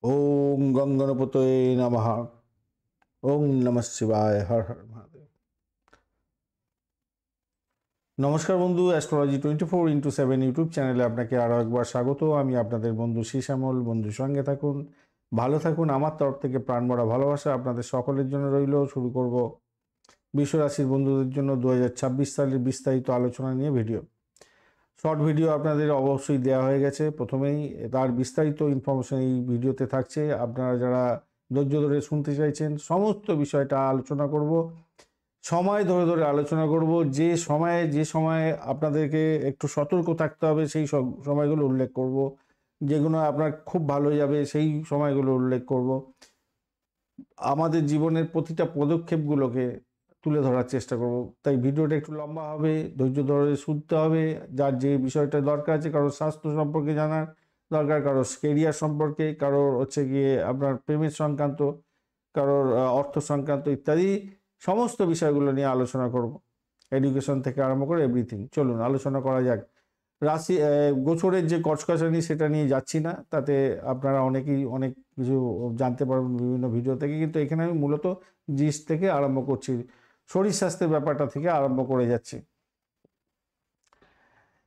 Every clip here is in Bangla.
ওম গঙ্গণপতয়ে নমঃ। ওম নমঃ শিবায়। হর হর মহাদেব। নমস্কার বন্ধু, অ্যাস্ট্রোলজি 24x7 ইউটিউব চ্যানেলে আপনাকে আরও একবার স্বাগত। আমি আপনাদের বন্ধু শ্যামল। বন্ধুর সঙ্গে থাকুন, ভালো থাকুন। আমার তরফ থেকে প্রাণভরা ভালোবাসা আপনাদের সকলের জন্য রইল। শুরু করব বিশ্বরাশির বন্ধুদের জন্য 2026 সালের বিস্তারিত আলোচনা নিয়ে ভিডিও। শর্ট ভিডিও আপনাদের অবশ্যই দেওয়া হয়ে গেছে প্রথমেই, তার বিস্তারিত ইনফরমেশন এই ভিডিওতে থাকছে। আপনারা যারা ধৈর্য ধরে শুনতে চাইছেন, সমস্ত বিষয়টা আলোচনা করব, সময় ধরে ধরে আলোচনা করব। যে সময়ে আপনাদেরকে একটু সতর্ক থাকতে হবে সেই সব সময়গুলো উল্লেখ করব, যেগুলো আপনার খুব ভালো যাবে সেই সময়গুলো উল্লেখ করব। আমাদের জীবনের প্রতিটা পদক্ষেপগুলোকে তুলে ধরার চেষ্টা করব। তাই ভিডিওটা একটু লম্বা হবে, ধৈর্য ধরে শুনতে হবে। যার যে বিষয়টা দরকার আছে, কারোর স্বাস্থ্য সম্পর্কে জানার দরকার, কারোর কেরিয়ার সম্পর্কে, কারোর হচ্ছে গিয়ে আপনার প্রেমের সংক্রান্ত, কারোর অর্থ সংক্রান্ত ইত্যাদি সমস্ত বিষয়গুলো নিয়ে আলোচনা করব। এডুকেশন থেকে আরম্ভ করে এভরিথিং। চলুন আলোচনা করা যাক। রাশি গোচরের যে কচকচানি সেটা নিয়ে যাচ্ছি না, তাতে আপনারা অনেকেই অনেক কিছু জানতে পারবেন বিভিন্ন ভিডিও থেকে, কিন্তু এখানে আমি মূলত জিস থেকে আরম্ভ করছি, শরীর স্বাস্থ্যের ব্যাপারটা থেকে আরম্ভ করে যাচ্ছি।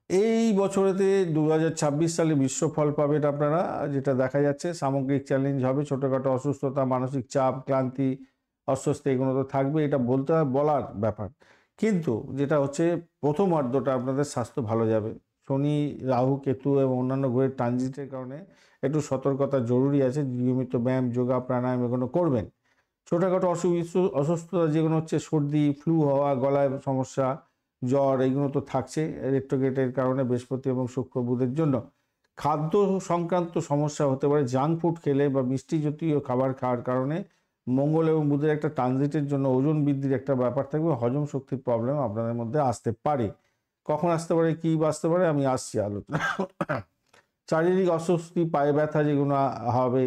এই বছরেতে 2026 সালে বিশ্ব ফল পাবেন আপনারা। যেটা দেখা যাচ্ছে, সামগ্রিক চ্যালেঞ্জ হবে, ছোটোখাটো অসুস্থতা, মানসিক চাপ, ক্লান্তি, অস্বস্তি, এগুলো তো থাকবে, এটা বলার ব্যাপার। কিন্তু যেটা হচ্ছে, প্রথম অর্ধটা আপনাদের স্বাস্থ্য ভালো যাবে। শনি, রাহু, কেতু এবং অন্যান্য গ্রহের ট্রানজিটের কারণে একটু সতর্কতা জরুরি আছে। নিয়মিত ব্যায়াম, যোগা, প্রাণায়াম এগুলো করবেন। ছোটোখাটো অসুস্থতা যেগুলো হচ্ছে সর্দি, ফ্লু হওয়া, গলায় সমস্যা, জ্বর, এগুলো তো থাকছে রেট্রোগেটের কারণে, বৃহস্পতি এবং শুক্র বুধের জন্য। খাদ্য সংক্রান্ত সমস্যা হতে পারে, জাঙ্ক ফুড খেলে বা মিষ্টি জাতীয় খাবার খাওয়ার কারণে। মঙ্গল এবং বুধের একটা ট্রানজিটের জন্য ওজন বৃদ্ধির একটা ব্যাপার থাকবে, হজম শক্তির প্রবলেম আপনাদের মধ্যে আসতে পারে। কখন আসতে পারে, কী আসতে পারে, আমি আসছি আলোচনা। শারীরিক অস্বস্তি, পায়ে ব্যথা যেগুলো হবে,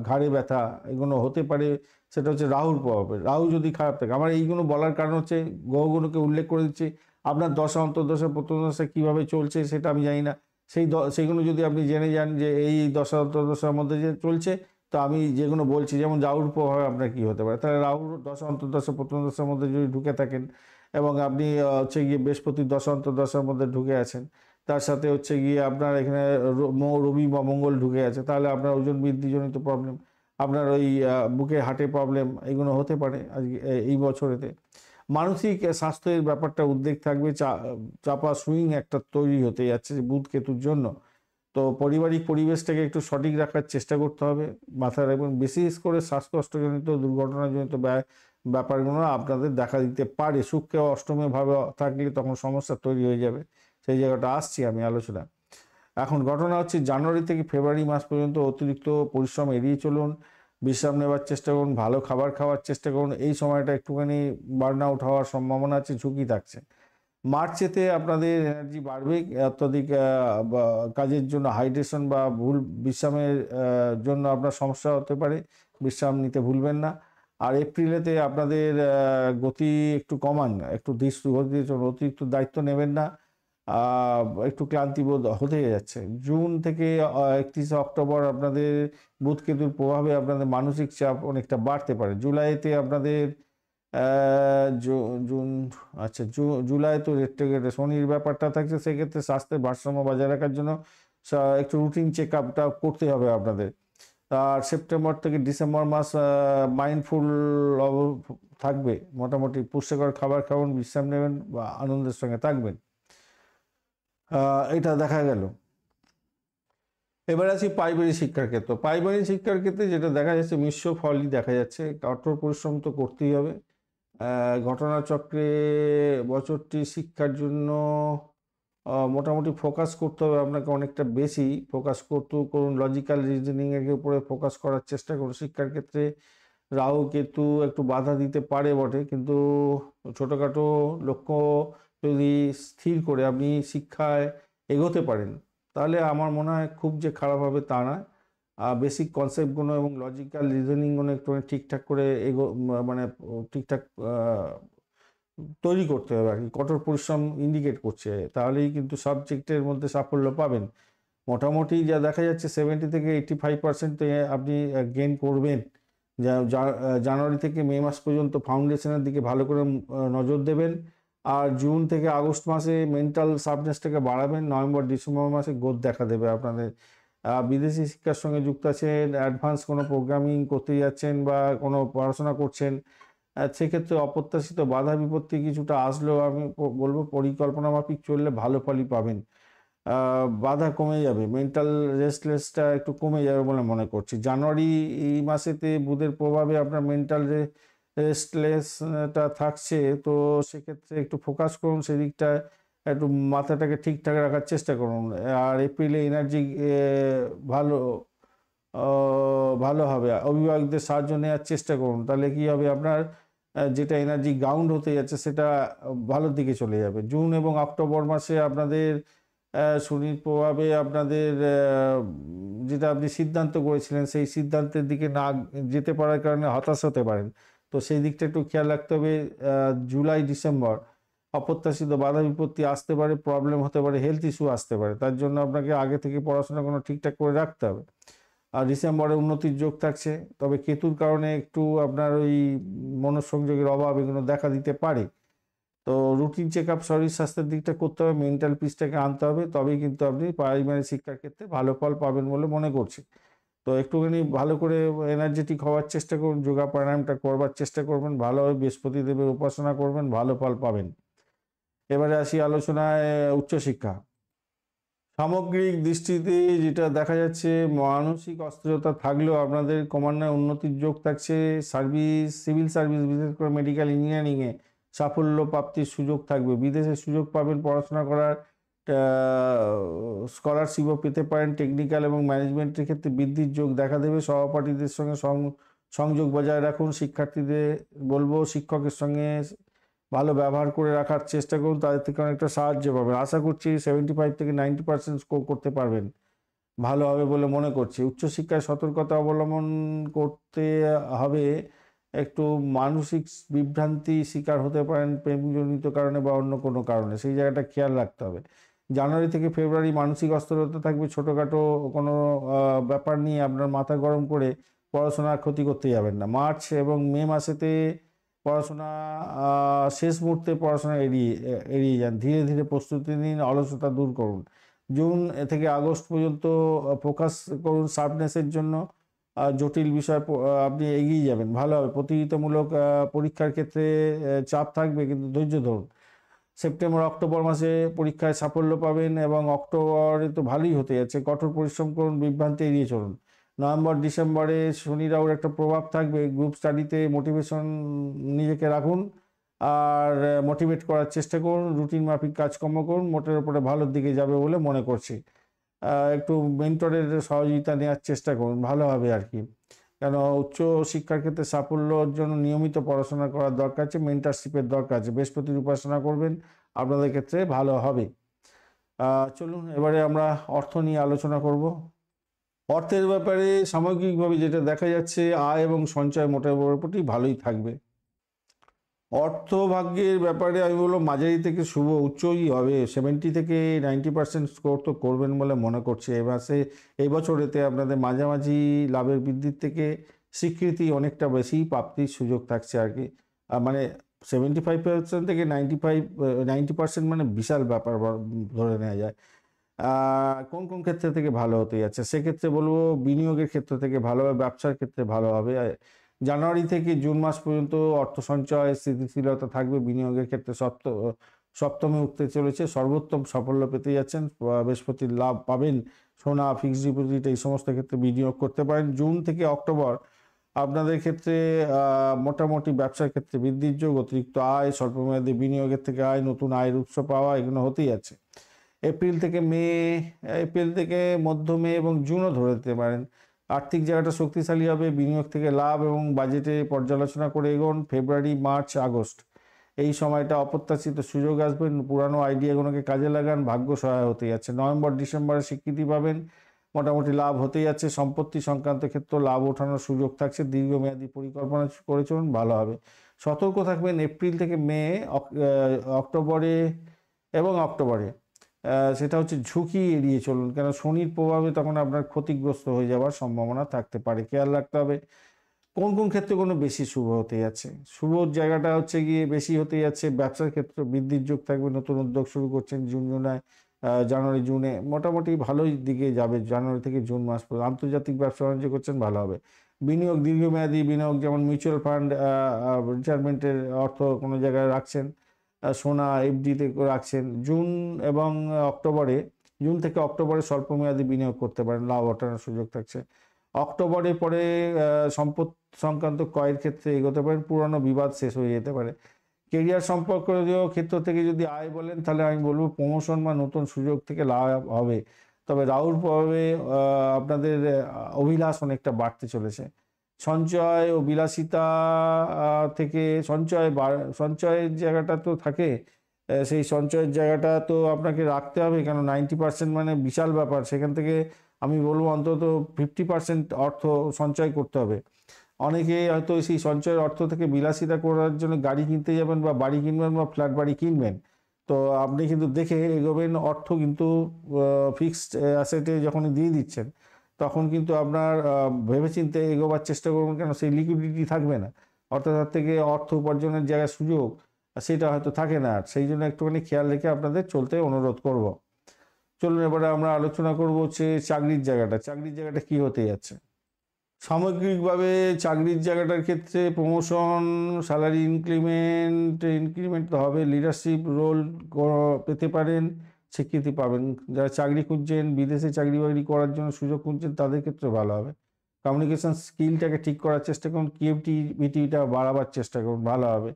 ঘাড়ে ব্যথা এগুলো হতে পারে, সেটা হচ্ছে রাহুর প্রভাবে। রাহু যদি খারাপ থাকে, আমার এইগুলো বলার কারণ হচ্ছে গ্রহগুলোকে উল্লেখ করে দিচ্ছি। আপনার দশা, অন্তর্দশা, প্রত্যন্তদশা কীভাবে চলছে সেটা আমি জানি না। সেইগুলো যদি আপনি জেনে যান যে এই দশা অন্তর্দশার মধ্যে যে চলছে, তো আমি যেগুলো বলছি, যেমন রাহুর প্রভাবে আপনার কী হতে পারে, তাহলে রাহুর দশা, অন্তর্দশা, প্রত্যন্তদশার মধ্যে যদি ঢুকে থাকেন এবং আপনি হচ্ছে গিয়ে বৃহস্পতির দশা অন্তর্দশার মধ্যে ঢুকে আছেন, তার সাথে হচ্ছে গিয়ে আপনার এখানে রবি বা মঙ্গল ঢুকে আছে, তাহলে আপনার ওজন বৃদ্ধিজনিত প্রবলেম, আপনার ওই বুকে হার্টে প্রবলেম এগুলো হতে পারে আজকে এই বছরেতে। মানসিক স্বাস্থ্যের ব্যাপারটা উদ্বেগ থাকবে, চাপা সুইং একটা তৈরি হতে যাচ্ছে বুধ কেতুর জন্য। তো পারিবারিক পরিবেশটাকে একটু সঠিক রাখার চেষ্টা করতে হবে, মাথায় রাখবেন। বিশেষ করে শ্বাসকষ্টজনিত, দুর্ঘটনাজনিত ব্যাপারগুলো আপনাদের দেখা দিতে পারে। শুক্র অষ্টমে ভাবে থাকলে তখন সমস্যা তৈরি হয়ে যাবে, সেই জায়গাটা আসছি আমি আলোচনা। এখন ঘটনা হচ্ছে, জানুয়ারি থেকে ফেব্রুয়ারি মাস পর্যন্ত অতিরিক্ত পরিশ্রম এড়িয়ে চলুন, বিশ্রাম নেওয়ার চেষ্টা করুন, ভালো খাবার খাওয়ার চেষ্টা করুন। এই সময়টা একটুখানি বার্ন আউট হওয়ার সম্ভাবনা আছে, ঝুঁকি থাকছে। মার্চেতে আপনাদের এনার্জি বাড়বে, অত্যধিক কাজের জন্য হাইড্রেশন বা ভুল বিশ্রামের জন্য আপনার সমস্যা হতে পারে, বিশ্রাম নিতে ভুলবেন না। আর এপ্রিলেতে আপনাদের গতি একটু কমান, একটু ধীর গতিতে চলুন, অতিরিক্ত দায়িত্ব নেবেন না, একটু ক্লান্তিবোধ হতে যাচ্ছে। জুন থেকে 31 অক্টোবর আপনাদের বুধ কেতুর প্রভাবে আপনাদের মানসিক চাপ অনেকটা বাড়তে পারে। জুলাইতে আপনাদের জুন, আচ্ছা জুলাই তো রেট্রোগেটে শনির ব্যাপারটা থাকছে, সেক্ষেত্রে স্বাস্থ্যের ভারসাম্য বজায় রাখার জন্য একটু রুটিন চেক আপটা করতে হবে আপনাদের। আর সেপ্টেম্বর থেকে ডিসেম্বর মাস মাইন্ডফুল থাকবে, মোটামুটি পুষ্টিকর খাবার খাবেন, বিশ্রাম নেবেন বা আনন্দের সঙ্গে থাকবেন, এটা দেখা গেল। এবার আসি পারিবারিক শিক্ষার ক্ষেত্রে। পারিবারিক শিক্ষার ক্ষেত্রে যেটা দেখা যাচ্ছে, মিশ্র ফলই দেখা যাচ্ছে। কঠোর পরিশ্রম তো করতেই হবে। ঘটনাচক্রে বছরটি শিক্ষার জন্য মোটামুটি ফোকাস করতে হবে আপনাকে, অনেকটা বেশি ফোকাস করুন। লজিক্যাল রিজনিংয়ের উপরে ফোকাস করার চেষ্টা করুন। শিক্ষার ক্ষেত্রে রাহু কেতু একটু বাধা দিতে পারে বটে, কিন্তু ছোটোখাটো লক্ষ্য যদি স্থির করে আপনি শিক্ষায় এগোতে পারেন, তাহলে আমার মনে হয় খুব যে খারাপ হবে তা নয়। বেসিক কনসেপ্টগুলো এবং লজিক্যাল রিজনিংগুলো একটু ঠিকঠাক করে মানে ঠিকঠাক তৈরি করতে হবে আর কি। কঠোর পরিশ্রম ইন্ডিকেট করছে, তাহলেই কিন্তু সাবজেক্টের মধ্যে সাফল্য পাবেন। মোটামুটি যা দেখা যাচ্ছে 70 থেকে 85% আপনি গেইন করবেন। জানুয়ারি থেকে মে মাস পর্যন্ত ফাউন্ডেশনের দিকে ভালো করে নজর দেবেন। আর জুন থেকে আগস্ট মাসে মেন্টাল শার্পনেসটাকে বাড়াবেন। নভেম্বর ডিসেম্বর মাসে গ্রোথ দেখা দেবে আপনাদের। বিদেশি শিক্ষার সঙ্গে যুক্ত আছেন, অ্যাডভান্স কোনো প্রোগ্রামিং করতে যাচ্ছেন বা কোনো পড়াশোনা করছেন, সেক্ষেত্রে অপ্রত্যাশিত বাধা বিপত্তি কিছুটা আসলেও আমি বলবো পরিকল্পনা মাফিক চললে ভালো ফলই পাবেন। বাধা কমে যাবে, মেন্টাল রেস্টলেসটা একটু কমে যাবে বলে মনে করছি। জানুয়ারি এই মাসেতে বুধের প্রভাবে আপনার মেন্টাল রেস্টলেসটা থাকছে, তো সেক্ষেত্রে একটু ফোকাস করুন সেদিকটায়, একটু মাথাটাকে ঠিকঠাক রাখার চেষ্টা করুন। আর এপ্রিলে এনার্জি ভালো ভালো হবে। অভিভাবকদের সাহায্য নেওয়ার চেষ্টা করুন, তাহলে কি হবে আপনার যেটা এনার্জি গ্রাউন্ড হতে যাচ্ছে সেটা ভালোর দিকে চলে যাবে। জুন এবং অক্টোবর মাসে আপনাদের শনির প্রভাবে আপনাদের যেটা আপনি সিদ্ধান্ত করেছিলেন সেই সিদ্ধান্তের দিকে না যেতে পারার কারণে হতাশ হতে পারেন, তো সেই দিকটা একটু খেয়াল রাখতে হবে। জুলাই ডিসেম্বর অপ্রত্যাশিত বাধা বিপত্তি আসতে পারে, প্রবলেম হতে পারে, হেলথ ইস্যু আসতে পারে, তার জন্য আপনাকে আগে থেকে পড়াশোনা কোনো ঠিকঠাক করে রাখতে হবে। আর ডিসেম্বরে উন্নতির যোগ থাকছে, তবে কেতুর কারণে একটু আপনার ওই মনোসংযোগের অভাব এগুলো দেখা দিতে পারে। তো রুটিন চেক আপ শরীর স্বাস্থ্যের দিকটা করতে হবে, মেন্টাল পিসটাকে আনতে হবে, তবেই কিন্তু আপনি প্রাইমারি শিক্ষার ক্ষেত্রে ভালো ফল পাবেন বলে মনে করছি। তো একটুখানি ভালো করে এনার্জেটিক হওয়ার চেষ্টা করুন, যোগা প্রাণায়ামটা করবার চেষ্টা করবেন, ভালোভাবে বৃহস্পতিদেবের উপাসনা করবেন, ভালো ফল পাবেন। এবারে আসি আলোচনায় উচ্চশিক্ষা। সামগ্রিক দৃষ্টিতে যেটা দেখা যাচ্ছে, মানসিক অস্থিরতা থাকলেও আপনাদের ক্রমান্বয়ে উন্নতির যোগ থাকছে। সিভিল সার্ভিস, বিশেষ করে মেডিকেল ইঞ্জিনিয়ারিংয়ে সাফল্য প্রাপ্তির সুযোগ থাকবে। বিদেশে সুযোগ পাবেন পড়াশোনা করার, স্কলারশিপও পেতে পারেন। টেকনিক্যাল এবং ম্যানেজমেন্টের ক্ষেত্রে বৃদ্ধির যোগ দেখা দেবে। সহপাঠীদের সঙ্গে সংযোগ বজায় রাখুন। শিক্ষার্থীদের বলবো শিক্ষকের সঙ্গে ভালো ব্যবহার করে রাখার চেষ্টা করুন, তাদের থেকে অনেকটা সাহায্য পাবেন। আশা করছি 75 থেকে 90% স্কোর করতে পারবেন, ভালো হবে বলে মনে করছি। উচ্চশিক্ষায় সতর্কতা অবলম্বন করতে হবে। একটু মানসিক বিভ্রান্তি শিকার হতে পারেন প্রেমজনিত কারণে বা অন্য কোনো কারণে, সেই জায়গাটা খেয়াল রাখতে হবে। জানুয়ারি থেকে ফেব্রুয়ারি মানসিক অস্থিরতা থাকবে। ছোটোখাটো কোনো ব্যাপার নিয়ে আপনার মাথা গরম করে পড়াশোনার ক্ষতি করতে যাবেন না। মার্চ এবং মে মাসেতে পড়াশোনা শেষ মুহূর্তে পড়াশোনা এড়িয়ে যান। ধীরে ধীরে প্রস্তুতি নিন, অলসতা দূর করুন। জুন থেকে আগস্ট পর্যন্ত ফোকাস করুন শার্পনেসের জন্য। জটিল বিষয় আপনি এগিয়ে যাবেন, ভালো হবে। প্রতিযোগিতামূলক পরীক্ষার ক্ষেত্রে চাপ থাকবে, কিন্তু ধৈর্য ধরুন। সেপ্টেম্বর অক্টোবর মাসে পরীক্ষায় সাফল্য পাবেন এবং অক্টোবরে তো ভালোই হতে যাচ্ছে। কঠোর পরিশ্রম করুন, বিভ্রান্তি এড়িয়ে চলুন। নভেম্বর ডিসেম্বরে শনি রাহুর একটা প্রভাব থাকবে। গ্রুপ স্টাডিতে মোটিভেশন নিজেকে রাখুন আর মোটিভেট করার চেষ্টা করুন। রুটিন মাফিক কাজকর্ম করুন, মোটের উপরে ভালোর দিকে যাবে বলে মনে করছি। একটু মেন্টরের সহযোগিতা নেওয়ার চেষ্টা করুন, ভালো হবে আর কি। কেন উচ্চ শিক্ষার ক্ষেত্রে সাফল্যর জন্য নিয়মিত পড়াশোনা করার দরকার আছে, মেন্টারশিপের দরকার আছে। বৃহস্পতির উপাসনা করবেন, আপনাদের ক্ষেত্রে ভালো হবে। চলুন এবারে আমরা অর্থ নিয়ে আলোচনা করব। অর্থের ব্যাপারে সামগ্রিকভাবে যেটা দেখা যাচ্ছে, আয় এবং সঞ্চয় মোটামুটি ভালোই থাকবে। অর্থ ভাগ্যের ব্যাপারে আমি বলবো মাঝারি থেকে শুভ, উচ্চই হবে। 70 থেকে 90% স্কোর তো করবেন বলে মনে করছি। এই বছরেতে আপনাদের মাঝামাঝি লাভের বৃদ্ধির থেকে স্বীকৃতি অনেকটা বেশি প্রাপ্তির সুযোগ থাকছে আর কি। মানে 75% থেকে 90% মানে বিশাল ব্যাপার ধরে নেওয়া যায়। কোন কোন ক্ষেত্রে থেকে ভালো হতে যাচ্ছে, সেক্ষেত্রে বলবো বিনিয়োগের ক্ষেত্র থেকে ভালো হবে, ব্যবসার ক্ষেত্রে ভালো হবে। জানুয়ারি থেকে জুন মাস পর্যন্ত অর্থ সঞ্চয় স্থিতিশীলতা থাকবে। বিনিয়োগের ক্ষেত্রে সপ্তমে উঠতে চলেছে, সর্বোত্তম সাফল্য পেতে যাচ্ছেন। বৃহস্পতির লাভ পাবেন। সোনা, ফিক্সড ডিপোজিট এই সমস্ত ক্ষেত্রে বিনিয়োগ করতে পারেন। জুন থেকে অক্টোবর আপনাদের ক্ষেত্রে মোটামুটি ব্যবসার ক্ষেত্রে বৃদ্ধির যোগ, অতিরিক্ত আয়, স্বল্পমেয়াদী বিনিয়োগের থেকে আয়, নতুন আয়ের উৎস পাওয়া, এগুলো হতেই যাচ্ছে। এপ্রিল থেকে মধ্য মে এবং জুনও ধরে দিতে পারেন। আর্থিক জায়গাটা শক্তিশালী হবে। বিনিয়োগ থেকে লাভ এবং বাজেটে পর্যালোচনা করে এগোন। ফেব্রুয়ারি, মার্চ, আগস্ট এই সময়টা অপ্রত্যাশিত সুযোগ আসবে। পুরানো আইডিয়াগুলোকে কাজে লাগান, ভাগ্য সহায় হতে যাচ্ছে। নভেম্বর ডিসেম্বরে স্বীকৃতি পাবেন, মোটামুটি লাভ হতে যাচ্ছে। সম্পত্তি সংক্রান্ত ক্ষেত্রে লাভ ওঠানোর সুযোগ থাকছে। দীর্ঘমেয়াদী পরিকল্পনা করে চলুন, ভালো হবে। সতর্ক থাকবেন এপ্রিল থেকে মে, অক্টোবরে সেটা হচ্ছে ঝুঁকি এড়িয়ে চলুন, কেন শনির প্রভাবে তখন আপনার ক্ষতিগ্রস্ত হয়ে যাওয়ার সম্ভাবনা থাকতে পারে। খেয়াল রাখতে হবে কোন কোন ক্ষেত্রে কোনো বেশি শুভ হতে যাচ্ছে। শুভর জায়গাটা হচ্ছে গিয়ে বেশি হতে যাচ্ছে ব্যবসার ক্ষেত্রে বৃদ্ধির যোগ থাকবে, নতুন উদ্যোগ শুরু করছেন জানুয়ারি জুনে মোটামুটি ভালোই দিকে যাবে। জানুয়ারি থেকে জুন মাস পর্যন্ত আন্তর্জাতিক ব্যবসা বাণিজ্য করছেন, ভালো হবে। বিনিয়োগ, দীর্ঘমেয়াদী বিনিয়োগ যেমন মিউচুয়াল ফান্ড, রিটায়ারমেন্টের অর্থ কোনো জায়গায় রাখছেন, সোনা এফডিতে রাখছেন। এবং অক্টোবরে জুন থেকে অক্টোবরে স্বল্পমেয়াদী বিনিয়োগ করতে পারেন, লাভ ওঠানোর সুযোগ থাকছে। অক্টোবরের পরে সম্পদ সংক্রান্ত ক্রয়ের ক্ষেত্রে এগোতে পারেন, পুরনো বিবাদ শেষ হয়ে যেতে পারে। কেরিয়ার সম্পর্কীয় ক্ষেত্র থেকে যদি আয় বলেন তাহলে আমি বলবো প্রমোশন বা নতুন সুযোগ থেকে লাভ হবে। তবে রাহুর প্রভাবে আপনাদের অভিলাষ অনেকটা বাড়তে চলেছে। সঞ্চয় ও বিলাসিতা থেকে সঞ্চয়ের জায়গাটা তো থাকে, সেই সঞ্চয়ের জায়গাটা তো আপনাকে রাখতে হবে, কেন 90% মানে বিশাল ব্যাপার। সেখান থেকে আমি বলবো অন্তত 50% অর্থ সঞ্চয় করতে হবে। অনেকে হয়তো সেই সঞ্চয়ের অর্থ থেকে বিলাসিতা করার জন্য গাড়ি কিনতে যাবেন বা বাড়ি কিনবেন বা ফ্ল্যাট বাড়ি কিনবেন। তো আপনি কিন্তু দেখে এগোবেন, অর্থ কিন্তু ফিক্সড অ্যাসেটে যখন দিয়ে দিচ্ছেন তখন কিন্তু আপনার ভেবেচিন্তে এগোবার চেষ্টা করবেন, কেন সেই লিকুইডিটি থাকবে না, অর্থাৎ তার থেকে অর্থ উপার্জনের জায়গায় সুযোগ সেটা হয়তো থাকে না। আর সেই জন্য একটুখানি খেয়াল রেখে আপনাদের চলতে অনুরোধ করব। চলুন এবারে আমরা আলোচনা করব হচ্ছে চাকরির জায়গাটা কি হতে যাচ্ছে। সামগ্রিকভাবে চাকরির জায়গাটার ক্ষেত্রে প্রমোশন, স্যালারি ইনক্রিমেন্ট তো হবে, লিডারশিপ রোল পেতে পারেন, স্বীকৃতি পাবেন। যারা চাকরি খুঁজছেন, বিদেশে চাকরি বাকরি করার জন্য সুযোগ খুঁজছেন, তাদের ক্ষেত্রে ভালো হবে। কমিউনিকেশন স্কিলটাকে ঠিক করার চেষ্টা করুন, ক্রিয়েটিভিটিটা বাড়াবার চেষ্টা করুন, ভালো হবে।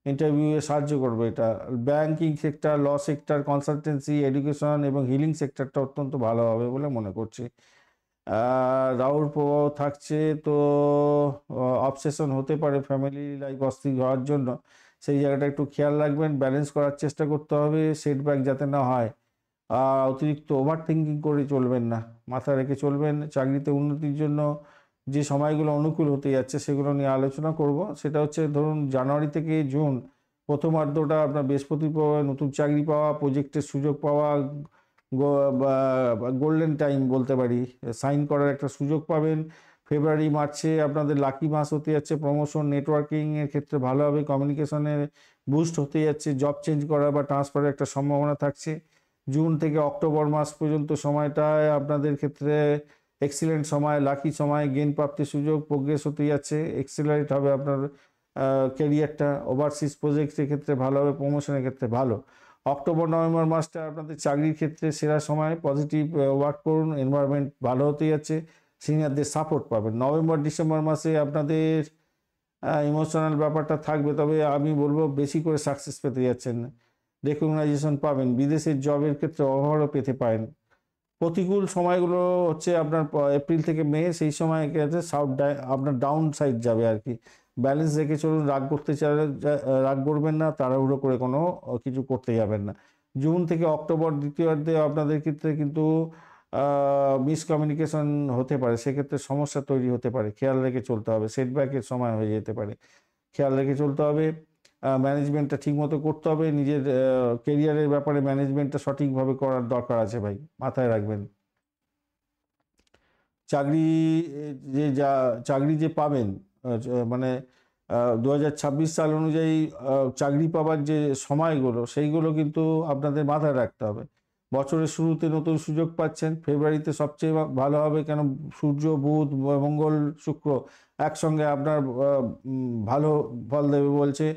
ইন্টারভিউয়ে সাহায্য করবে এটা। ব্যাংকিং সেক্টর, ল সেক্টর, কনসালটেন্সি, এডুকেশন এবং হিলিং সেক্টরটা অত্যন্ত ভালো হবে বলে মনে করছি। রাহুর প্রভাব থাকছে, তো অবসেশন হতে পারে ফ্যামিলি লাইফ অস্থির হওয়ার জন্য, সেই জায়গাটা একটু খেয়াল রাখবেন, ব্যালেন্স করার চেষ্টা করতে হবে, সেটব্যাক যাতে না হয়। অতিরিক্ত ওভার থিঙ্কিং করে চলবেন না, মাথায় রেখে চলবেন। চাকরিতে উন্নতির জন্য যে সময়গুলো অনুকূল হতে যাচ্ছে সেগুলো নিয়ে আলোচনা করব। সেটা হচ্ছে ধরুন জানুয়ারি থেকে জুন প্রথমার্ধটা আপনার বৃহস্পতি পাওয়া, নতুন চাকরি পাওয়া, প্রজেক্টের সুযোগ পাওয়া, গোল্ডেন টাইম বলতে পারি, সাইন করার একটা সুযোগ পাবেন। ফেব্রুয়ারি মার্চে আপনাদের লাকি মাস হতে যাচ্ছে, প্রমোশন নেটওয়ার্কিংয়ের ক্ষেত্রে ভালো হবে, কমিউনিকেশনের বুস্ট হতে যাচ্ছে, জব চেঞ্জ করা বা ট্রান্সফারের একটা সম্ভাবনা থাকছে। জুন থেকে অক্টোবর মাস পর্যন্ত সময়টায় আপনাদের ক্ষেত্রে এক্সিলেন্ট সময়, লাকি সময়, গেইন প্রাপ্তির সুযোগ, প্রোগ্রেস হতে যাচ্ছে, এক্সিলারেট হবে আপনার ক্যারিয়ারটা। ওভারসিজ প্রজেক্টের ক্ষেত্রে ভালো হবে, প্রমোশনের ক্ষেত্রে ভালো। অক্টোবর নভেম্বর মাসটা আপনাদের চাকরির ক্ষেত্রে সেরা সময়, পজিটিভ ওয়ার্ক করুন, এনভায়রনমেন্ট ভালো হতে যাচ্ছে, সিনিয়রদের সাপোর্ট পাবেন। নভেম্বর ডিসেম্বর মাসে আপনাদের ইমোশনাল ব্যাপারটা থাকবে, তবে আমি বলবো বেশি করে সাকসেস পেতে যাচ্ছেন, রেকগনাইজেশন পাবেন, বিদেশের জবের ক্ষেত্রে অফারও পেতে পারেন। প্রতিকূল সময়গুলো হচ্ছে আপনার এপ্রিল থেকে মে, সেই সময় আপনার ডাউন সাইড যাবে আর কি। ব্যালেন্স রেখে চলুন, রাগ করবেন না, তাড়াহুড়ো করে কোনো কিছু করতে যাবেন না। জুন থেকে অক্টোবর দ্বিতীয়ার্ধে আপনাদের ক্ষেত্রে কিন্তু মিসকমিউনিকেশন হতে পারে, সেক্ষেত্রে সমস্যা তৈরি হতে পারে, খেয়াল রেখে চলতে হবে। সেটব্যাকের সময় হয়ে যেতে পারে, খেয়াল রেখে চলতে হবে। ম্যানেজমেন্টটা ঠিকমতো করতে হবে, নিজের কেরিয়ারের ব্যাপারে ম্যানেজমেন্টটা সঠিকভাবে করার দরকার আছে ভাই, মাথায় রাখবেন। চাকরি চাকরি যে পাবেন, মানে 2026 সাল অনুযায়ী চাকরি পাবার যে সময়গুলো সেইগুলো কিন্তু আপনাদের মাথায় রাখতে হবে। বছরের শুরুতে নতুন সুযোগ পাচ্ছেন, ফেব্রুয়ারিতে সবচেয়ে ভালো হবে, কেন সূর্য, বুধ, মঙ্গল, শুক্র একসঙ্গে আপনার ভালো ফল দেবে বলছে।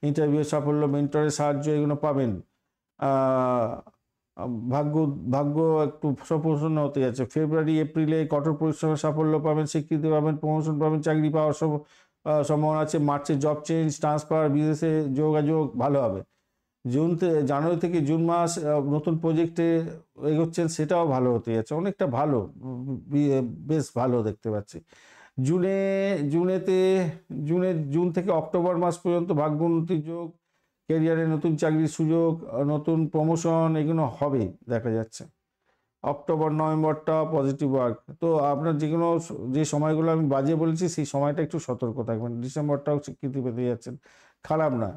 ইন্টারভিউ সাফল্য, মেন্টরের সাহায্য এগুলো পাবেন। ভাগ্য ভাগ্য একটু সপ্রসন্ন হতে যাচ্ছে। ফেব্রুয়ারি এপ্রিলে কঠোর পরিশ্রমের সাফল্য পাবেন, স্বীকৃতি পাবেন, প্রমোশন পাবেন, চাকরি পাওয়ার সব সম্ভাবনা আছে। মার্চে জব চেঞ্জ, ট্রান্সফার, বিদেশে যোগাযোগ ভালো হবে। জানুয়ারি থেকে জুন মাস নতুন প্রজেক্টে এগোচ্ছেন, সেটাও ভালো হতে যাচ্ছে, অনেকটা ভালো, বেশ ভালো দেখতে পাচ্ছি। জুন থেকে অক্টোবর মাস পর্যন্ত ভাগ্য উন্নতির যোগ, ক্যারিয়ারে নতুন চাকরির সুযোগ, নতুন প্রমোশন এগুলো হবে দেখা যাচ্ছে। অক্টোবর নভেম্বরটা পজিটিভ ওয়ার্ক। তো আপনার যে সময়গুলো আমি বাজে বলেছি সেই সময়টা একটু সতর্ক থাকবেন। ডিসেম্বরটাও স্বীকৃতি পেতে যাচ্ছেন, খারাপ না।